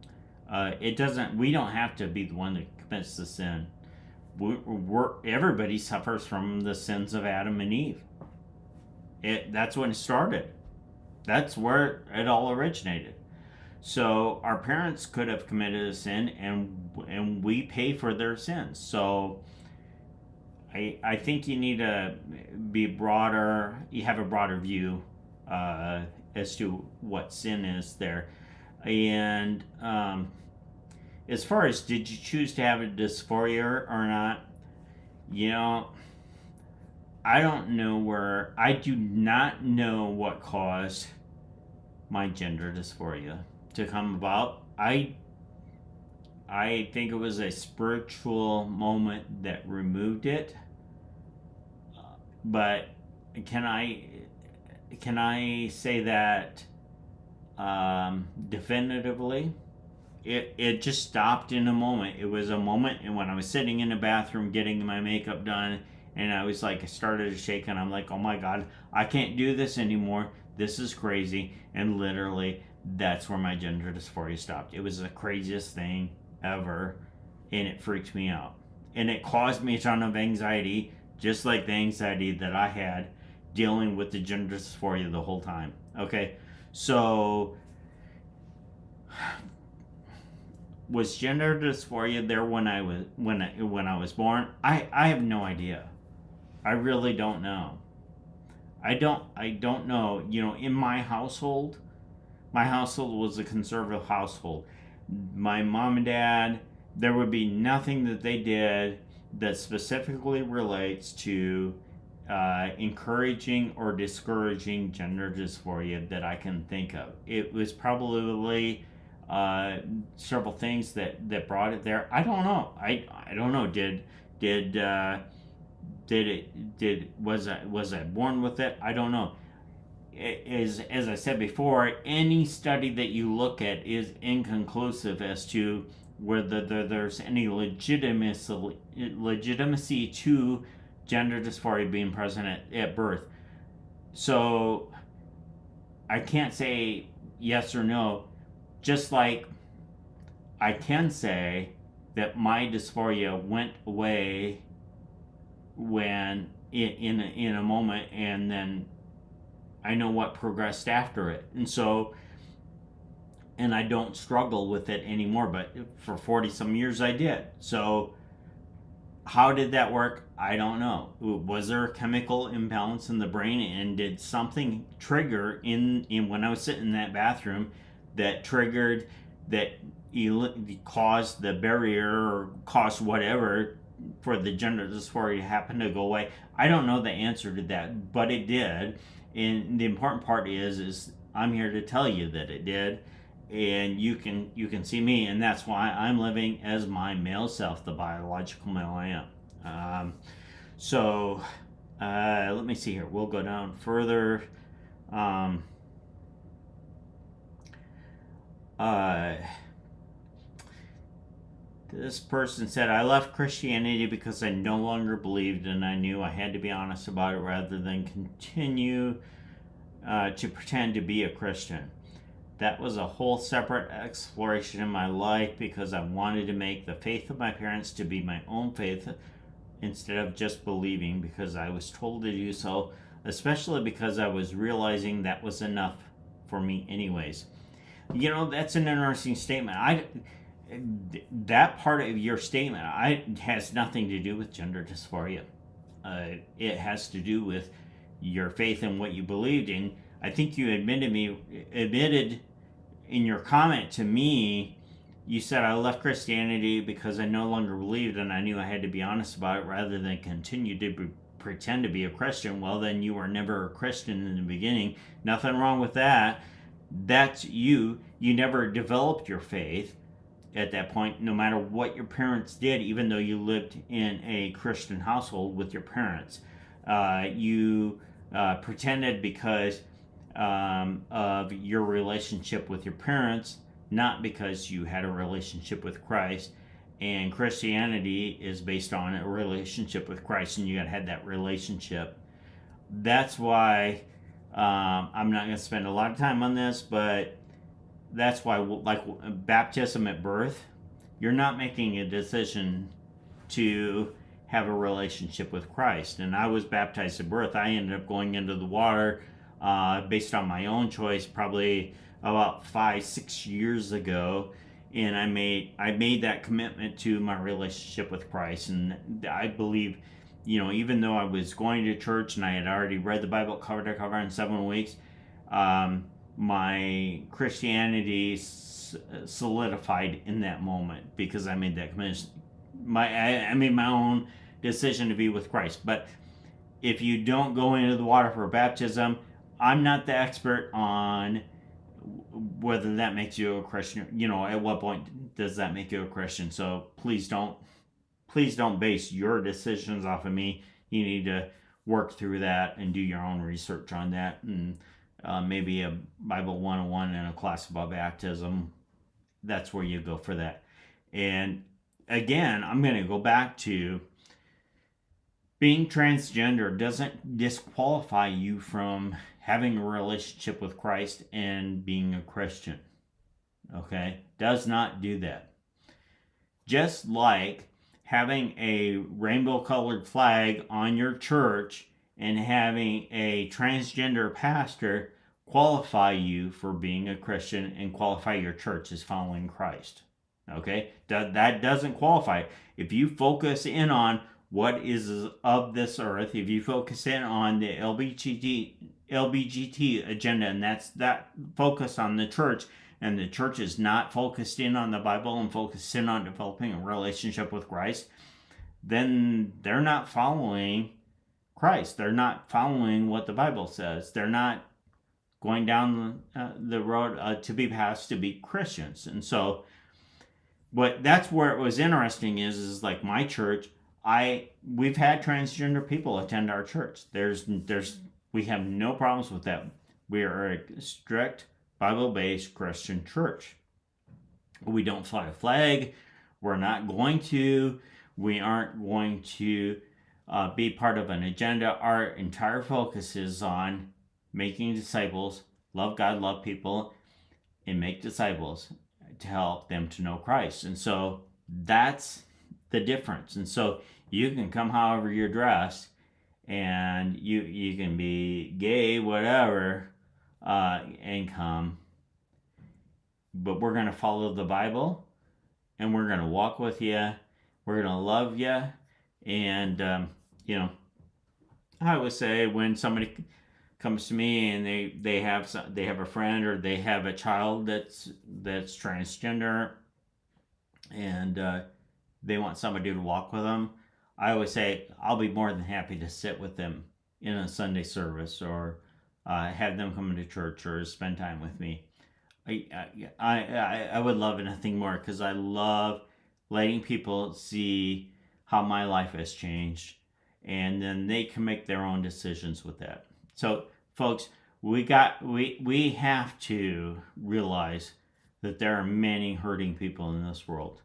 We don't have to be the one that commits the sin. Everybody suffers from the sins of Adam and Eve. That's when it started. That's where it all originated. So our parents could have committed a sin, and we pay for their sins. So I think you need to be broader. You have a broader view as to what sin is there. And as far as did you choose to have a dysphoria or not, I don't know I do not know what caused my gender dysphoria to come about. I think it was a spiritual moment that removed it. But can I say that definitively? It just stopped in a moment. It was a moment, and when I was sitting in the bathroom getting my makeup done, and I started to shake, and I'm like, oh my God, I can't do this anymore. This is crazy. And literally, that's where my gender dysphoria stopped. It was the craziest thing ever, and it freaked me out. And it caused me a ton of anxiety, just like the anxiety that I had dealing with the gender dysphoria the whole time. Okay, so was gender dysphoria there when I was born? I have no idea. I really don't know. I don't know. In my household was a conservative household. My mom and dad, there would be nothing that they did that specifically relates to encouraging or discouraging gender dysphoria that I can think of. It was probably several things that brought it there. I don't know. I don't know. Was I born with it? I don't know. As I said before, any study that you look at is inconclusive as to whether there's any legitimacy to gender dysphoria being present at birth. So I can't say yes or no, just like I can say that my dysphoria went away when in a moment, and then I know what progressed after it. And I don't struggle with it anymore, but for 40 some years I did. So how did that work? I don't know. Was there a chemical imbalance in the brain, and did something trigger in when I was sitting in that bathroom that triggered that caused the barrier or caused whatever for the gender dysphoria to happen to go away? I don't know the answer to that, but it did. And the important part is I'm here to tell you that it did, and you can see me, and that's why I'm living as my male self, the biological male I am. So let me see here. We'll go down further. This person said, I left Christianity because I no longer believed, and I knew I had to be honest about it rather than continue to pretend to be a Christian. That was a whole separate exploration in my life because I wanted to make the faith of my parents to be my own faith instead of just believing because I was told to do so, especially because I was realizing that was enough for me anyways. You know, that's an interesting statement. That part of your statement has nothing to do with gender dysphoria. It has to do with your faith in what you believed in. I think you admitted in your comment to me, you said, I left Christianity because I no longer believed, and I knew I had to be honest about it rather than continue to pretend to be a Christian. Well, then you were never a Christian in the beginning. Nothing wrong with that. That's you. You never developed your faith at that point, no matter what your parents did, even though you lived in a Christian household with your parents. You pretended because of your relationship with your parents, not because you had a relationship with Christ. And Christianity is based on a relationship with Christ, and you gotta have that relationship. That's why I'm not gonna spend a lot of time on this, but that's why, like baptism at birth, you're not making a decision to have a relationship with Christ. And I was baptized at birth. I ended up going into the water based on my own choice, probably about 5-6 years ago, and I made that commitment to my relationship with Christ. And I believe, you know, even though I was going to church and I had already read the Bible cover to cover in 7 weeks, my Christianity solidified in that moment because I made that commitment. I made my own decision to be with Christ. But if you don't go into the water for baptism, I'm not the expert on whether that makes you a Christian. You know, at what point does that make you a Christian? So please don't base your decisions off of me. You need to work through that and do your own research on that, and maybe a Bible 101 and a class about baptism. That's where you go for that. And again, I'm going to go back to being transgender doesn't disqualify you from having a relationship with Christ and being a Christian. Okay? Does not do that. Just like having a rainbow colored flag on your church and having a transgender pastor qualify you for being a Christian and qualify your church as following Christ. Okay? That doesn't qualify. If you focus in on what is of this earth, if you focus in on the LBGT agenda, and that's that focus on the church, and the church is not focused in on the Bible and focused in on developing a relationship with Christ, then they're not following Christ. They're not following what the Bible says. They're not going down the road to be passed to be Christians. And so that's where it was interesting is like my church, we've had transgender people attend our church. We have no problems with that. We are a strict Bible-based Christian church. We don't fly a flag. We aren't going to be part of an agenda. Our entire focus is on making disciples, love God, love people, and make disciples to help them to know Christ. And so that's the difference. And so you can come however you're dressed, and you can be gay, whatever, and come. But we're going to follow the Bible, and we're going to walk with you. We're going to love you. And, I would say when somebody comes to me and they have a friend or they have a child that's transgender, and they want somebody to walk with them, I always say I'll be more than happy to sit with them in a Sunday service, or have them come into church or spend time with me. I would love nothing more, because I love letting people see how my life has changed, and then they can make their own decisions with that. So, folks, we have to realize that there are many hurting people in this world.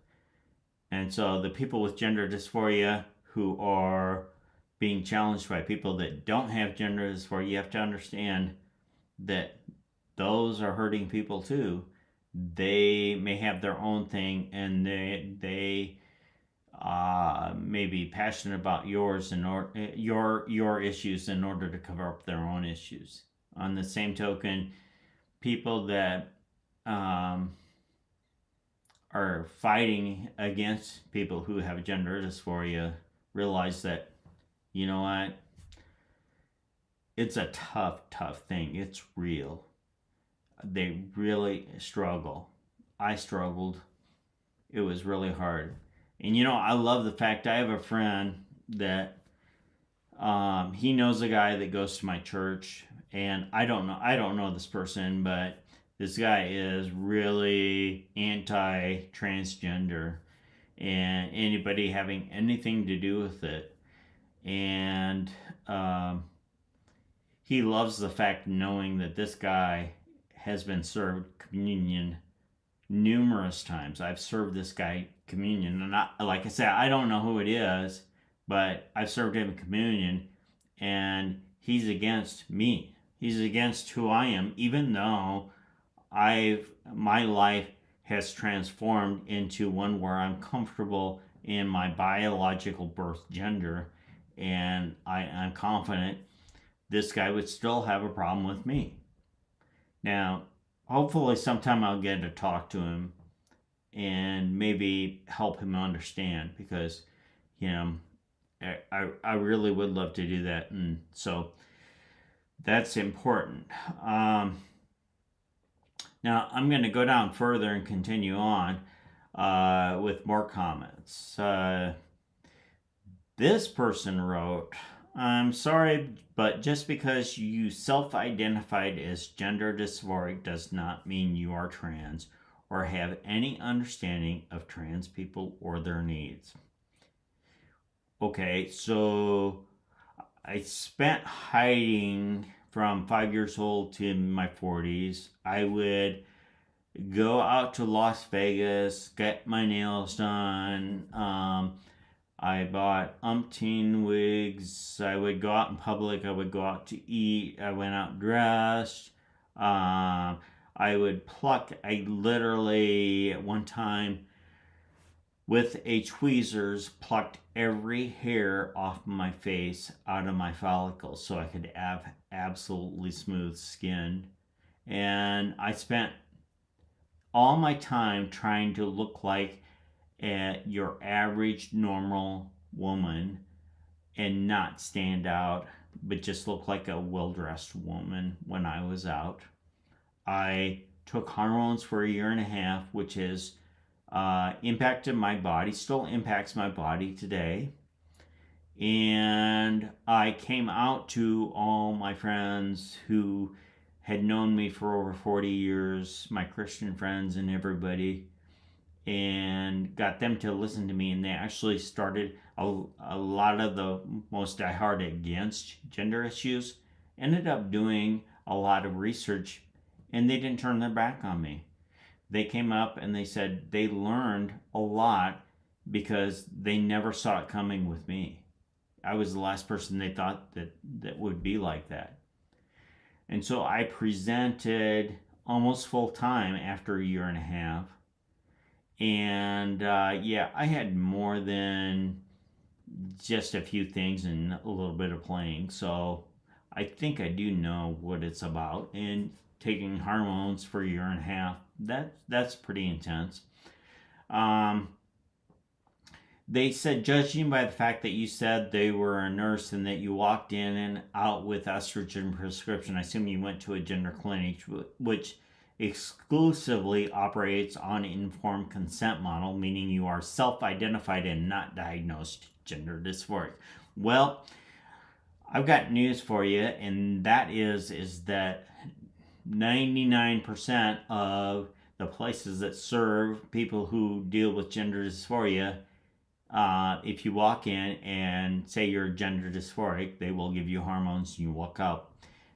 And so the people with gender dysphoria who are being challenged by people that don't have gender dysphoria, you have to understand that those are hurting people too. They may have their own thing, and they may be passionate about yours and your issues in order to cover up their own issues. On the same token, people that are fighting against people who have gender dysphoria realize that, you know what, it's a tough thing. It's real. They really struggle. I struggled. It was really hard. And I love the fact I have a friend that he knows a guy that goes to my church, and I don't know this person, but this guy is really anti-transgender and anybody having anything to do with it. And he loves the fact knowing that this guy has been served communion numerous times. I've served this guy communion, and like I said, I don't know who it is, but I've served him communion, and he's against me. He's against who I am, even though my life has transformed into one where I'm comfortable in my biological birth gender, and I'm confident this guy would still have a problem with me. Now, hopefully sometime I'll get to talk to him and maybe help him understand, because I really would love to do that, and so that's important. Now I'm going to go down further and continue on with more comments. This person wrote, "I'm sorry, but just because you self-identified as gender dysphoric does not mean you are trans or have any understanding of trans people or their needs." Okay, so I spent hiding from 5 years old to my 40s. I would go out to Las Vegas, get my nails done. I bought umpteen wigs. I would go out in public. I would go out to eat. I went out dressed. I would pluck. I literally, at one time, with a tweezers, plucked every hair off my face out of my follicles so I could have absolutely smooth skin. And I spent all my time trying to look like your average normal woman and not stand out, but just look like a well-dressed woman when I was out. I took hormones for a year and a half, which has impacted my body, still impacts my body today. And I came out to all my friends who had known me for over 40 years, my Christian friends and everybody, and got them to listen to me. And they actually started a lot of the most diehard against gender issues, ended up doing a lot of research, and they didn't turn their back on me. They came up and they said they learned a lot because they never saw it coming with me. I was the last person they thought that would be like that. And so I presented almost full time after a year and a half. And yeah, I had more than just a few things and a little bit of playing. So I think I do know what it's about. And taking hormones for a year and a half, that's pretty intense. Um, they said, judging by the fact that you said they were a nurse and that you walked in and out with estrogen prescription, I assume you went to a gender clinic, which exclusively operates on informed consent model, meaning you are self-identified and not diagnosed gender dysphoric. Well, I've got news for you, and that is that 99% of the places that serve people who deal with gender dysphoria, if you walk in and say you're gender dysphoric, they will give you hormones and you walk out.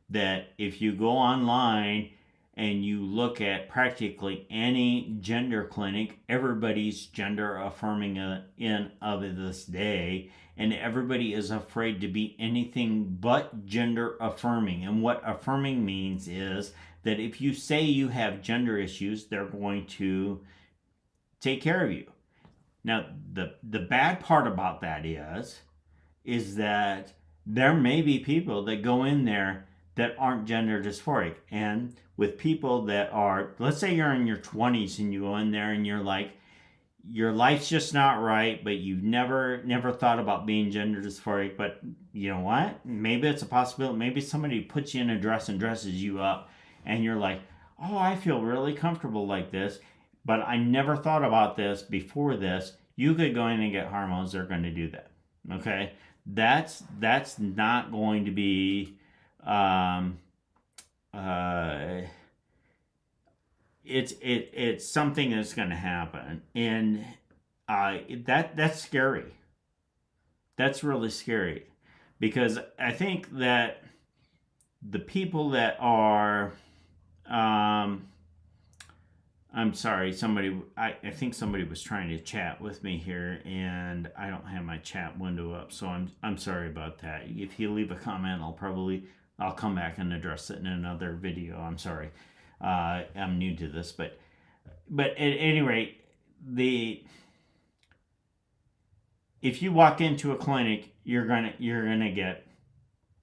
That if you go online and you look at practically any gender clinic, everybody's gender affirming in of this day, and everybody is afraid to be anything but gender affirming. And what affirming means is that if you say you have gender issues, they're going to take care of you. Now, the bad part about that is that there may be people that go in there that aren't gender dysphoric. And with people that are, let's say you're in your 20s and you go in there and you're like, your life's just not right, but you've never thought about being gender dysphoric. But you know what? Maybe it's a possibility. Maybe somebody puts you in a dress and dresses you up, and you're like, oh, I feel really comfortable like this, but I never thought about this before this. You could go in and get hormones. They're going to do that. Okay, that's not going to be. It's something that's going to happen, and that's scary. That's really scary, because I think that the people that are, I'm sorry, I think somebody was trying to chat with me here, and I don't have my chat window up, so I'm sorry about that. If you leave a comment, I'll come back and address it in another video. I'm sorry. I'm new to this, but at any rate, if you walk into a clinic, you're gonna get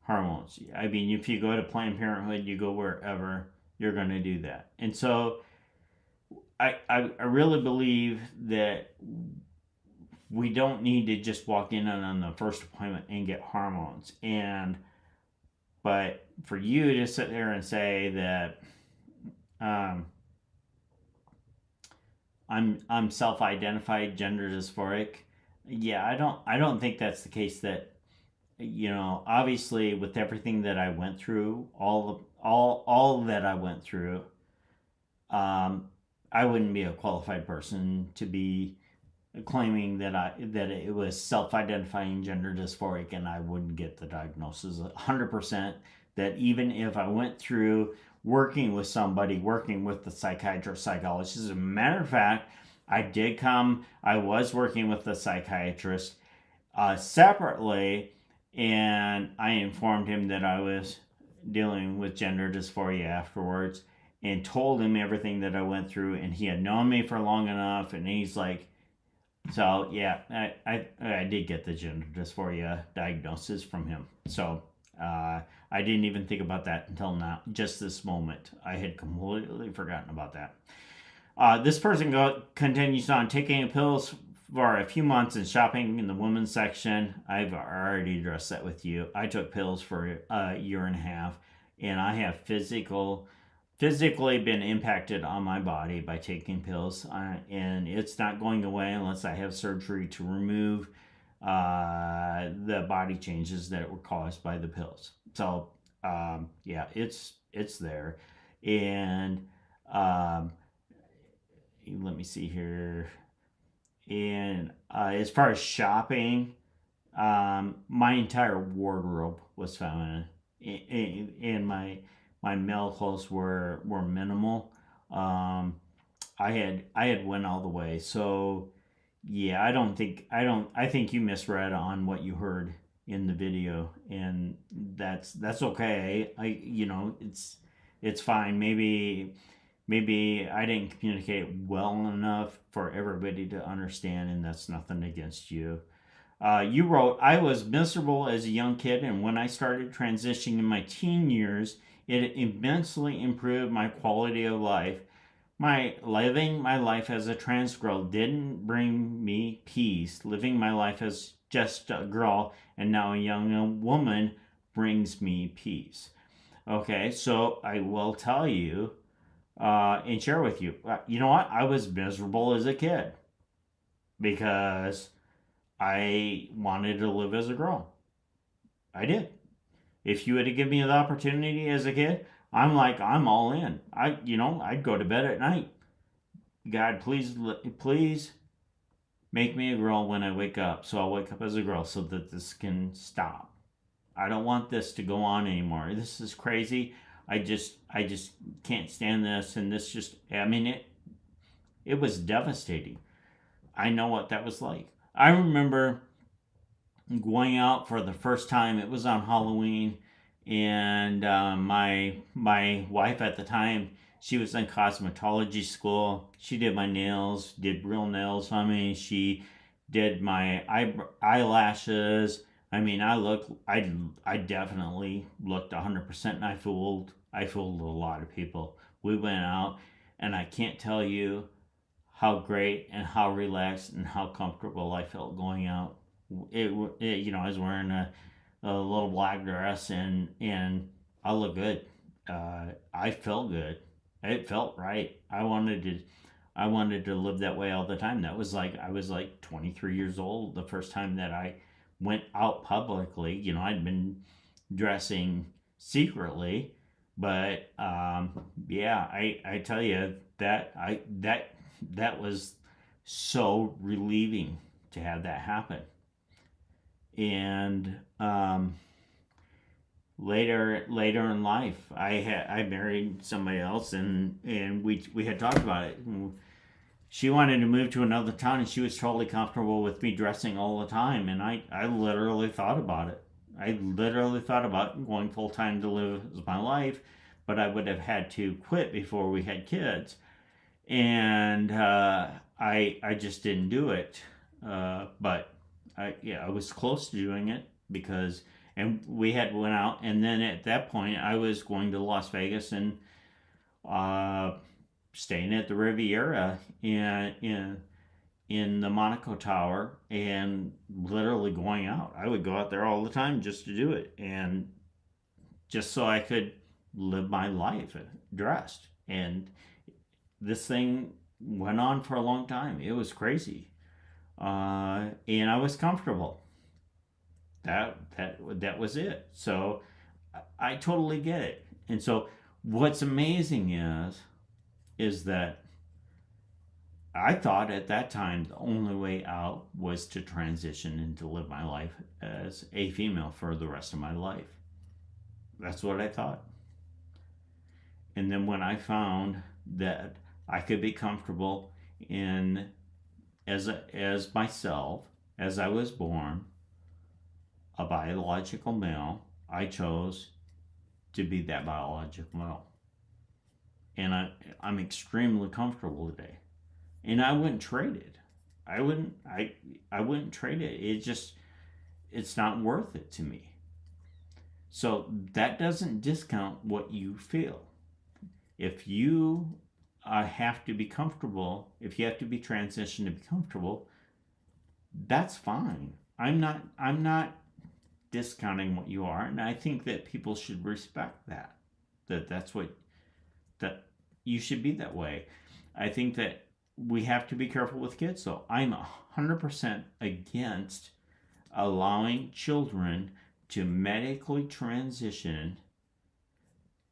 hormones. I mean, if you go to Planned Parenthood, you go wherever, you're gonna do that. And so I really believe that we don't need to just walk in on the first appointment and get hormones. But for you to sit there and say that I'm self-identified gender dysphoric, yeah, I don't think that's the case. That, obviously with everything that I went through, all that I went through, I wouldn't be a qualified person to be claiming that it was self-identifying gender dysphoric, and I wouldn't get the diagnosis 100%. That even if I went through working with the psychiatrist, psychologist, as a matter of fact, I was working with the psychiatrist separately, and I informed him that I was dealing with gender dysphoria afterwards, and told him everything that I went through, and he had known me for long enough, and he's like, so yeah, I did get the gender dysphoria diagnosis from him. So I didn't even think about that until now, just this moment. I had completely forgotten about that. This person continues on taking pills for a few months and shopping in the women's section. I've already addressed that with you. I took pills for a year and a half, and I have physically been impacted on my body by taking pills, and it's not going away unless I have surgery to remove the body changes that were caused by the pills. So yeah, it's there. And let me see here. And as far as shopping, my entire wardrobe was feminine, and my male clothes were minimal. I had went all the way. So yeah, I think you misread on what you heard in the video, and that's okay. It's fine. Maybe I didn't communicate well enough for everybody to understand, and that's nothing against you. You wrote, I was miserable as a young kid, and when I started transitioning in my teen years, it immensely improved my quality of life. My living my life as a trans girl didn't bring me peace. Living my life as just a girl and now a young woman brings me peace. Okay, so I will tell you and share with you. You know what? I was miserable as a kid because I wanted to live as a girl. I did. If you had to give me the opportunity as a kid, I'm all in. I'd go to bed at night. God, please make me a girl when I wake up, so I'll wake up as a girl so that this can stop. I don't want this to go on anymore. This is crazy. I just can't stand this, and this just I mean it was devastating. I know what that was like. I remember going out for the first time. It was on Halloween, and my wife at the time, she was in cosmetology school. She did my nails, did real nails on me. She did my eyelashes. I mean, I definitely looked 100%, and I fooled a lot of people. We went out, and I can't tell you how great and how relaxed and how comfortable I felt going out. I was wearing a little black dress, and I looked good. I felt good. It felt right. I wanted to live that way all the time. That was like I was like 23 years old the first time that I went out publicly. I'd been dressing secretly, but yeah, I tell you that was so relieving to have that happen. And later in life, I married somebody else, and we had talked about it. She wanted to move to another town, and she was totally comfortable with me dressing all the time, and I literally thought about it. I literally thought about going full time to live as my life, but I would have had to quit before we had kids, and I just didn't do it. But I was close to doing it because and we had went out, and then at that point I was going to Las Vegas and uh, staying at the Riviera in the Monaco Tower, and literally going out. I would go out there all the time just to do it, and just so I could live my life dressed. And this thing went on for a long time. It was crazy, and I was comfortable. That was it. So I totally get it. And so what's amazing is that I thought at that time the only way out was to transition and to live my life as a female for the rest of my life. That's what I thought. And then when I found that I could be comfortable in as myself as I was born, a biological male, I chose to be that biological male. And I'm extremely comfortable today. And I wouldn't trade it. I wouldn't trade it. It's not worth it to me. So that doesn't discount what you feel. If you have to be comfortable, if you have to be transitioned to be comfortable, that's fine. I'm not discounting what you are, and I think that people should respect that. That's what that you should be that way. I think that we have to be careful with kids. So I'm 100% against allowing children to medically transition.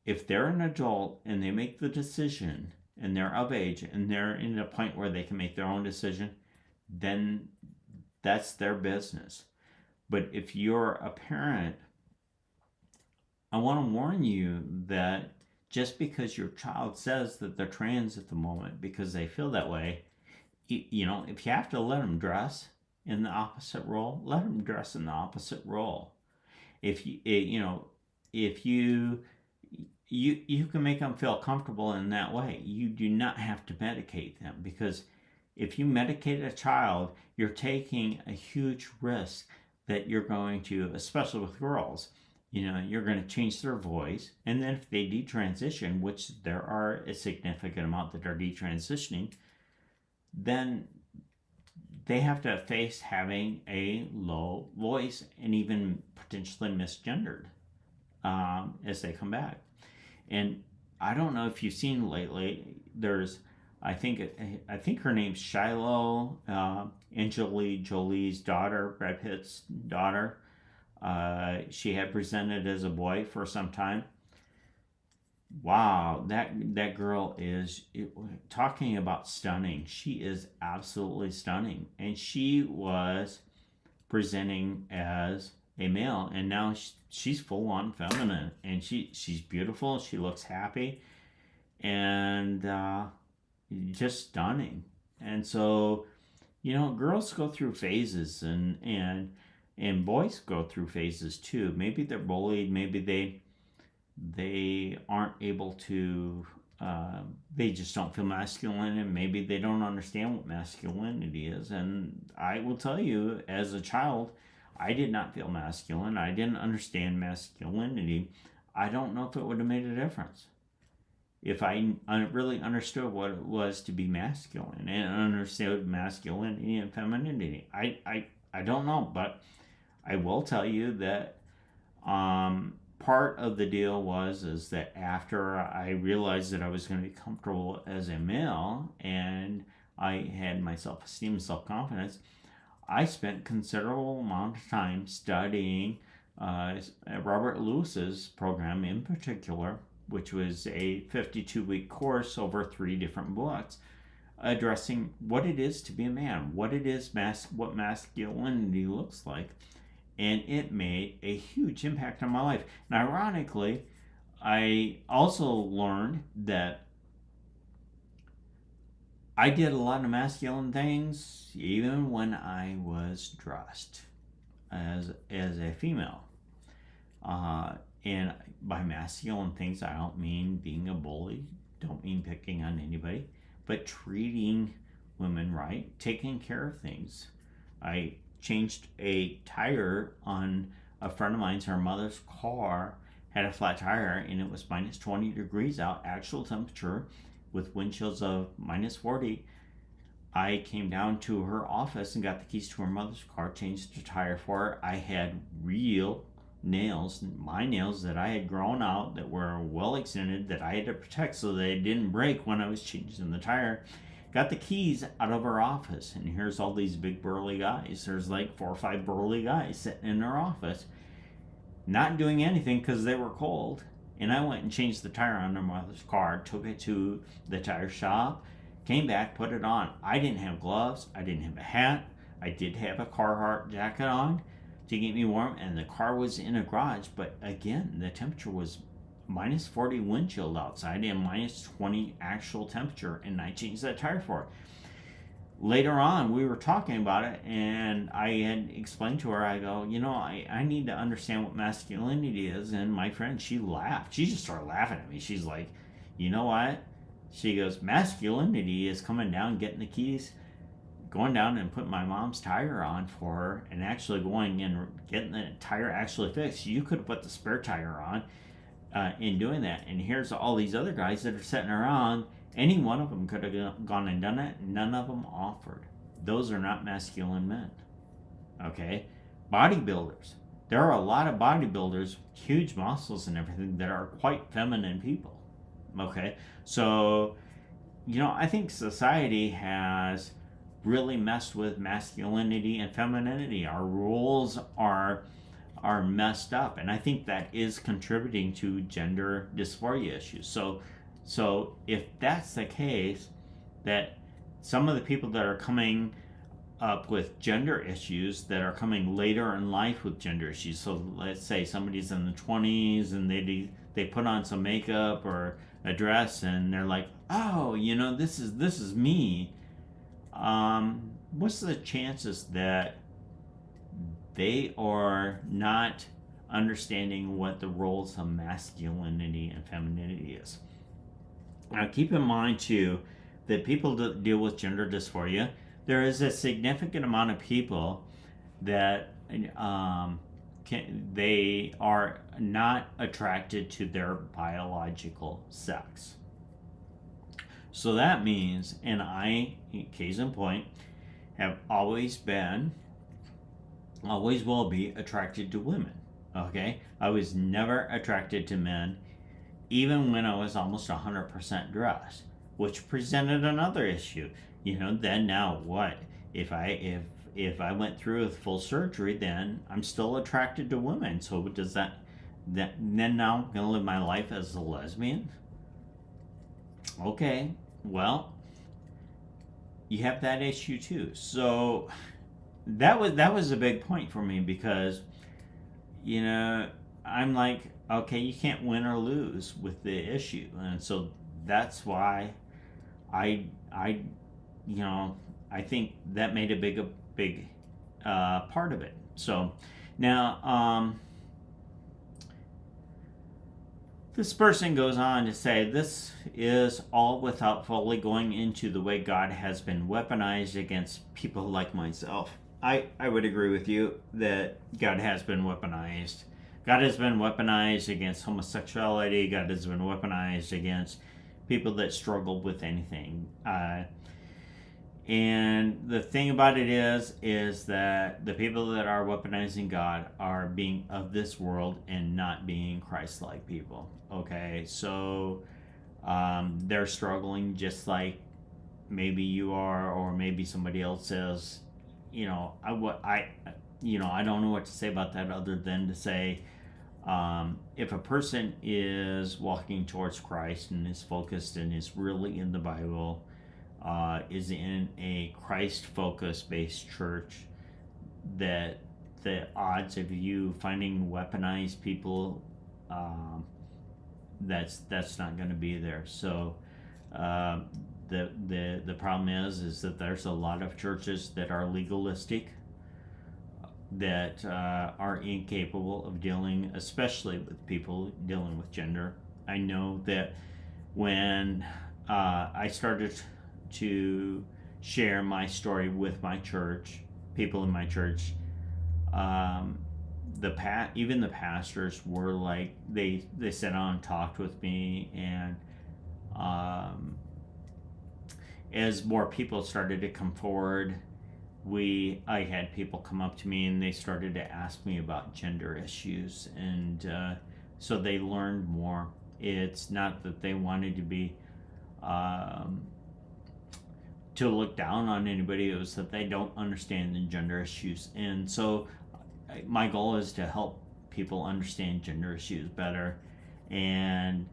If they're an adult and they make the decision and they're of age and they're in a point where they can make their own decision, then that's their business. But if you're a parent, I want to warn you that just because your child says that they're trans at the moment because they feel that way, if you have to let them dress in the opposite role, let them dress in the opposite role. If if you can make them feel comfortable in that way. You do not have to medicate them, because if you medicate a child, you're taking a huge risk that you're going to, especially with girls, you're going to change their voice. And then if they detransition, which there are a significant amount that are detransitioning, then they have to face having a low voice and even potentially misgendered as they come back. And I don't know if you've seen lately, there's, I think her name's Shiloh, Angelina Jolie's daughter, Brad Pitt's daughter. She had presented as a boy for some time. Wow, that girl is, talking about stunning. She is absolutely stunning, and she was presenting as a male, and now she's full on feminine, and she's beautiful. She looks happy, and just stunning. And so, girls go through phases, and boys go through phases too. Maybe they're bullied. Maybe they aren't able to. They just don't feel masculine, and maybe they don't understand what masculinity is. And I will tell you, as a child, I did not feel masculine. I didn't understand masculinity. I don't know if it would have made a difference if I really understood what it was to be masculine and understood masculinity and femininity. I don't know, but I will tell you that part of the deal is that after I realized that I was going to be comfortable as a male and I had my self-esteem and self-confidence, I spent considerable amount of time studying Robert Lewis's program in particular, which was a 52-week course over 3 different books, addressing what it is to be a man, what it is, what masculinity looks like. And it made a huge impact on my life. And ironically, I also learned that I did a lot of masculine things even when I was dressed as a female. And by masculine things, I don't mean being a bully, don't mean picking on anybody, but treating women right, taking care of things. I changed a tire on a friend of mine's. Her mother's car had a flat tire, and it was minus 20 degrees out, actual temperature, with wind chills of minus 40. I came down to her office and got the keys to her mother's car, changed the tire for her. I had real nails, my nails that I had grown out that were well extended, that I had to protect so they didn't break when I was changing the tire. Got the keys out of her office, and here's all these big burly guys. There's like 4 or 5 burly guys sitting in her office, not doing anything because they were cold. And I went and changed the tire on her mother's car, took it to the tire shop, came back, put it on. I didn't have gloves. I didn't have a hat. I did have a Carhartt jacket on to keep me warm, and the car was in a garage. But again, the temperature was minus 40 wind chill outside and minus 20 actual temperature, and I changed that tire for her. Later on, we were talking about it, and I had explained to her, I go, I need to understand what masculinity is. And my friend, she laughed. She just started laughing at me. She's like, you know what? She goes, masculinity is coming down, getting the keys, going down and putting my mom's tire on for her, and actually going and getting the tire actually fixed. You could have put the spare tire on in doing that. And here's all these other guys that are sitting around. Any one of them could have gone and done it. None of them offered. Those are not masculine men. Okay? Bodybuilders. There are a lot of bodybuilders, huge muscles and everything, that are quite feminine people. Okay? So, I think society has really messed with masculinity and femininity. Our rules are messed up, and I think that is contributing to gender dysphoria issues. So if that's the case, that some of the people that are coming up with gender issues, that are coming later in life with gender issues, so let's say somebody's in the 20s and they put on some makeup or a dress and they're like, oh, this is me. what's the chances that they are not understanding what the roles of masculinity and femininity is? Now, keep in mind too that people that deal with gender dysphoria, there is a significant amount of people that they are not attracted to their biological sex. So that means, and I, case in point, have always been, always will be attracted to women. Okay? I was never attracted to men, even when I was almost 100% dressed, which presented another issue. Then now what? If I went through with full surgery, then I'm still attracted to women. So does that then now I'm gonna live my life as a lesbian? Okay, well, you have that issue too. So that was a big point for me, because I'm like, okay, you can't win or lose with the issue, and so that's why I I think that made a big part of it. So now this person goes on to say, this is all without fully going into the way God has been weaponized against people like myself. I would agree with you that God has been weaponized. God has been weaponized against homosexuality. God has been weaponized against people that struggle with anything. And the thing about it is that the people that are weaponizing God are being of this world and not being Christ-like people. Okay, so they're struggling just like maybe you are, or maybe somebody else is. I don't know what to say about that, other than to say, if a person is walking towards Christ and is focused and is really in the Bible, is in a Christ-focused based church, that the odds of you finding weaponized people, that's not going to be there. So the problem is that there's a lot of churches that are legalistic, that are incapable of dealing, especially with people dealing with gender. I know that when I started to share my story with my church, people in my church, even the pastors were like, they sat down and talked with me, and as more people started to come forward, I had people come up to me and they started to ask me about gender issues, and so they learned more. It's not that they wanted to be to look down on anybody. It was that they don't understand the gender issues, and so my goal is to help people understand gender issues better, and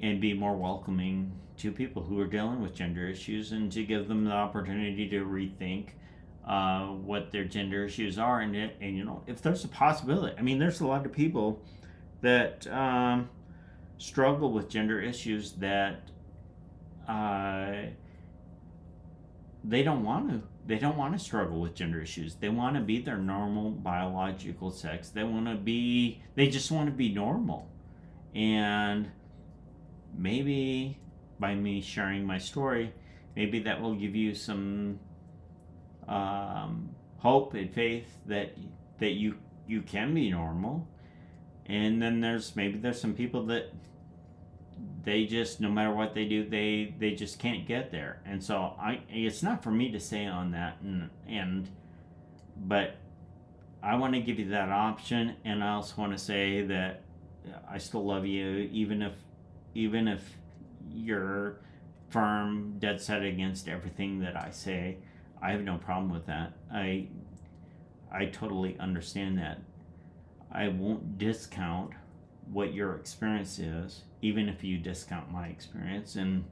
be more welcoming to people who are dealing with gender issues, and to give them the opportunity to rethink what their gender issues are, and if there's a possibility. I mean, there's a lot of people that struggle with gender issues that they don't want to struggle with gender issues. They want to be their normal biological sex. They just want to be normal. And maybe by me sharing my story, maybe that will give you some hope and faith that you can be normal. And then there's some people that they just, no matter what they do, they just can't get there. And so it's not for me to say on that, but I want to give you that option, and I also want to say that I still love you, even if you're firm, dead set against everything that I say. I have no problem with that. I totally understand that. I won't discount what your experience is, even if you discount my experience. And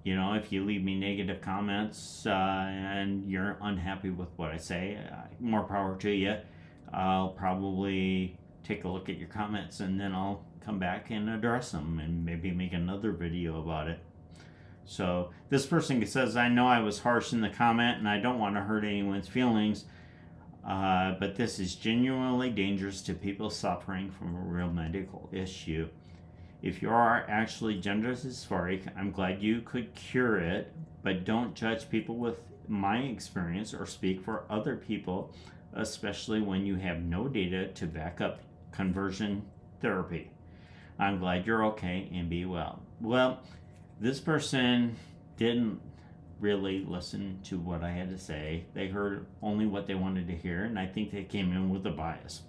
if you leave me negative comments and you're unhappy with what I say, more power to you. I'll probably take a look at your comments, and then I'll come back and address them, and maybe make another video about it. So this person says, I know I was harsh in the comment and I don't want to hurt anyone's feelings, but this is genuinely dangerous to people suffering from a real medical issue. If you are actually gender dysphoric, I'm glad you could cure it, but don't judge people with my experience or speak for other people, especially when you have no data to back up conversion therapy. I'm glad you're okay and be well. Well, this person didn't really listen to what I had to say. They heard only what they wanted to hear, and I think they came in with a bias.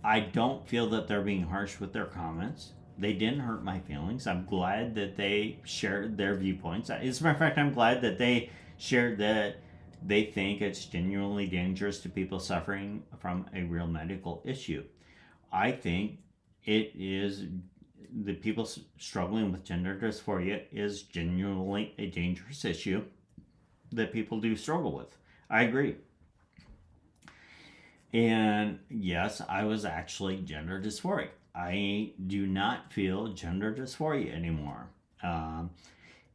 I don't feel that they're being harsh with their comments. They didn't hurt my feelings. I'm glad that they shared their viewpoints. As a matter of fact, I'm glad that they shared that they think it's genuinely dangerous to people suffering from a real medical issue. I think it is the people struggling with gender dysphoria is genuinely a dangerous issue that people do struggle with. I agree. And yes, I was actually gender dysphoric. I do not feel gender dysphoria anymore.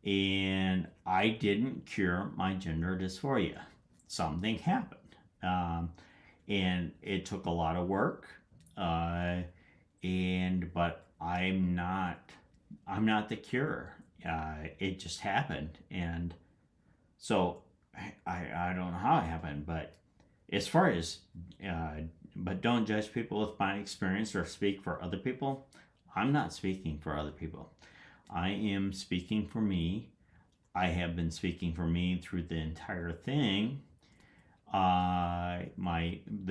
And I didn't cure my gender dysphoria. Something happened. And it took a lot of work. But I'm not the cure. It just happened. And so I don't know how it happened, but as far as but don't judge people with my experience or speak for other people. I'm not speaking for other people. I am speaking for me. I have been speaking for me through the entire thing. The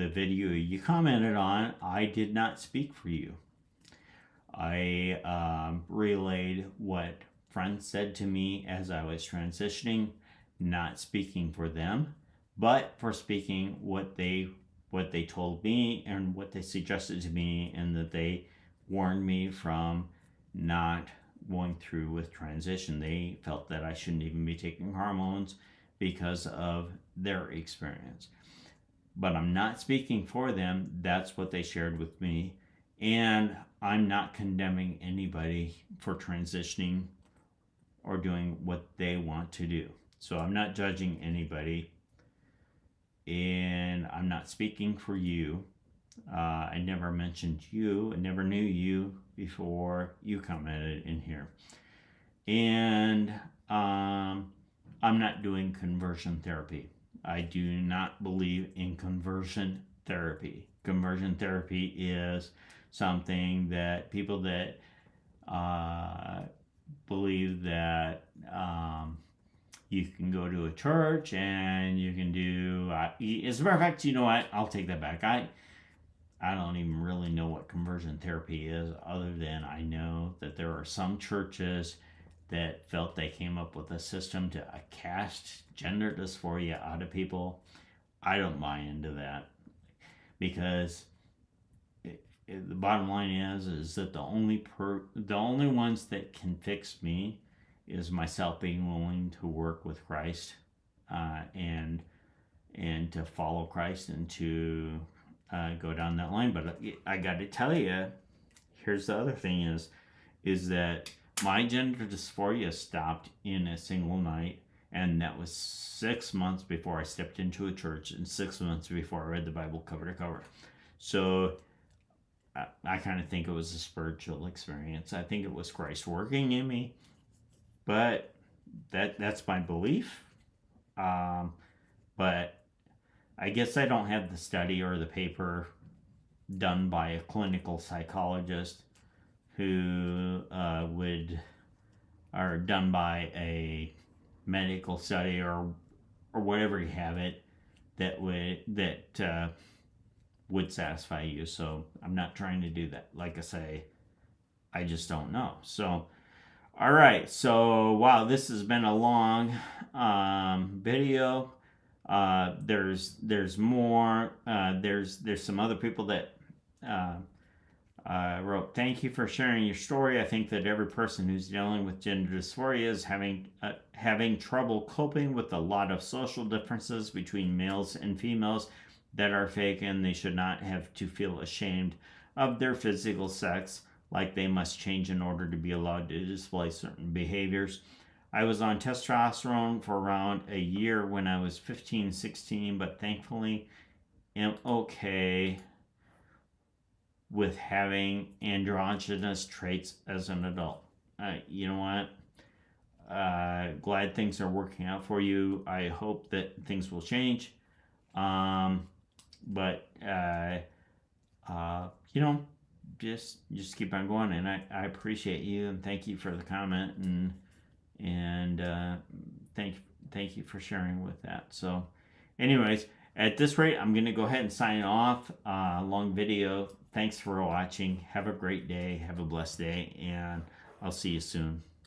video you commented on, I did not speak for you. I relayed what friends said to me as I was transitioning, not speaking for them, but for speaking what they told me and what they suggested to me, and that they warned me from not going through with transition. They felt that I shouldn't even be taking hormones because of their experience. But I'm not speaking for them. That's what they shared with me. And I'm not condemning anybody for transitioning or doing what they want to do. So I'm not judging anybody. And I'm not speaking for you. I never mentioned you. I never knew you before you commented in here. And I'm not doing conversion therapy. I do not believe in conversion therapy. Conversion therapy is something that people that believe that you can go to a church and you can do as a matter of fact, you know what, I'll take that back. I don't even really know what conversion therapy is, other than I know that there are some churches that felt they came up with a system to cast gender dysphoria out of people. I don't buy into that, because the bottom line is that the only ones that can fix me is myself being willing to work with Christ, and to follow Christ, and to go down that line. But I got to tell you, here's the other thing: is that my gender dysphoria stopped in a single night, and that was 6 months before I stepped into a church, and 6 months before I read the Bible cover to cover. So I kind of think it was a spiritual experience. I think it was Christ working in me, but that's my belief. But I guess I don't have the study or the paper done by a clinical psychologist who or done by a medical study or whatever you have it that would satisfy you. So I'm not trying to do that. Like I say, I just don't know. So all right, so wow, this has been a long video. There's more. There's some other people that wrote, thank you for sharing your story. I think that every person who's dealing with gender dysphoria is having trouble coping with a lot of social differences between males and females that are fake, and they should not have to feel ashamed of their physical sex. like they must change in order to be allowed to display certain behaviors. I was on testosterone for around a year when I was 15, 16, but thankfully am okay with having androgynous traits as an adult. You know what? Glad things are working out for you. I hope that things will change. But you know, just keep on going, and I appreciate you and thank you for the comment, and thank you for sharing with that. So, anyways, at this rate, I'm gonna go ahead and sign off. Long video. Thanks for watching. Have a great day. Have a blessed day, and I'll see you soon.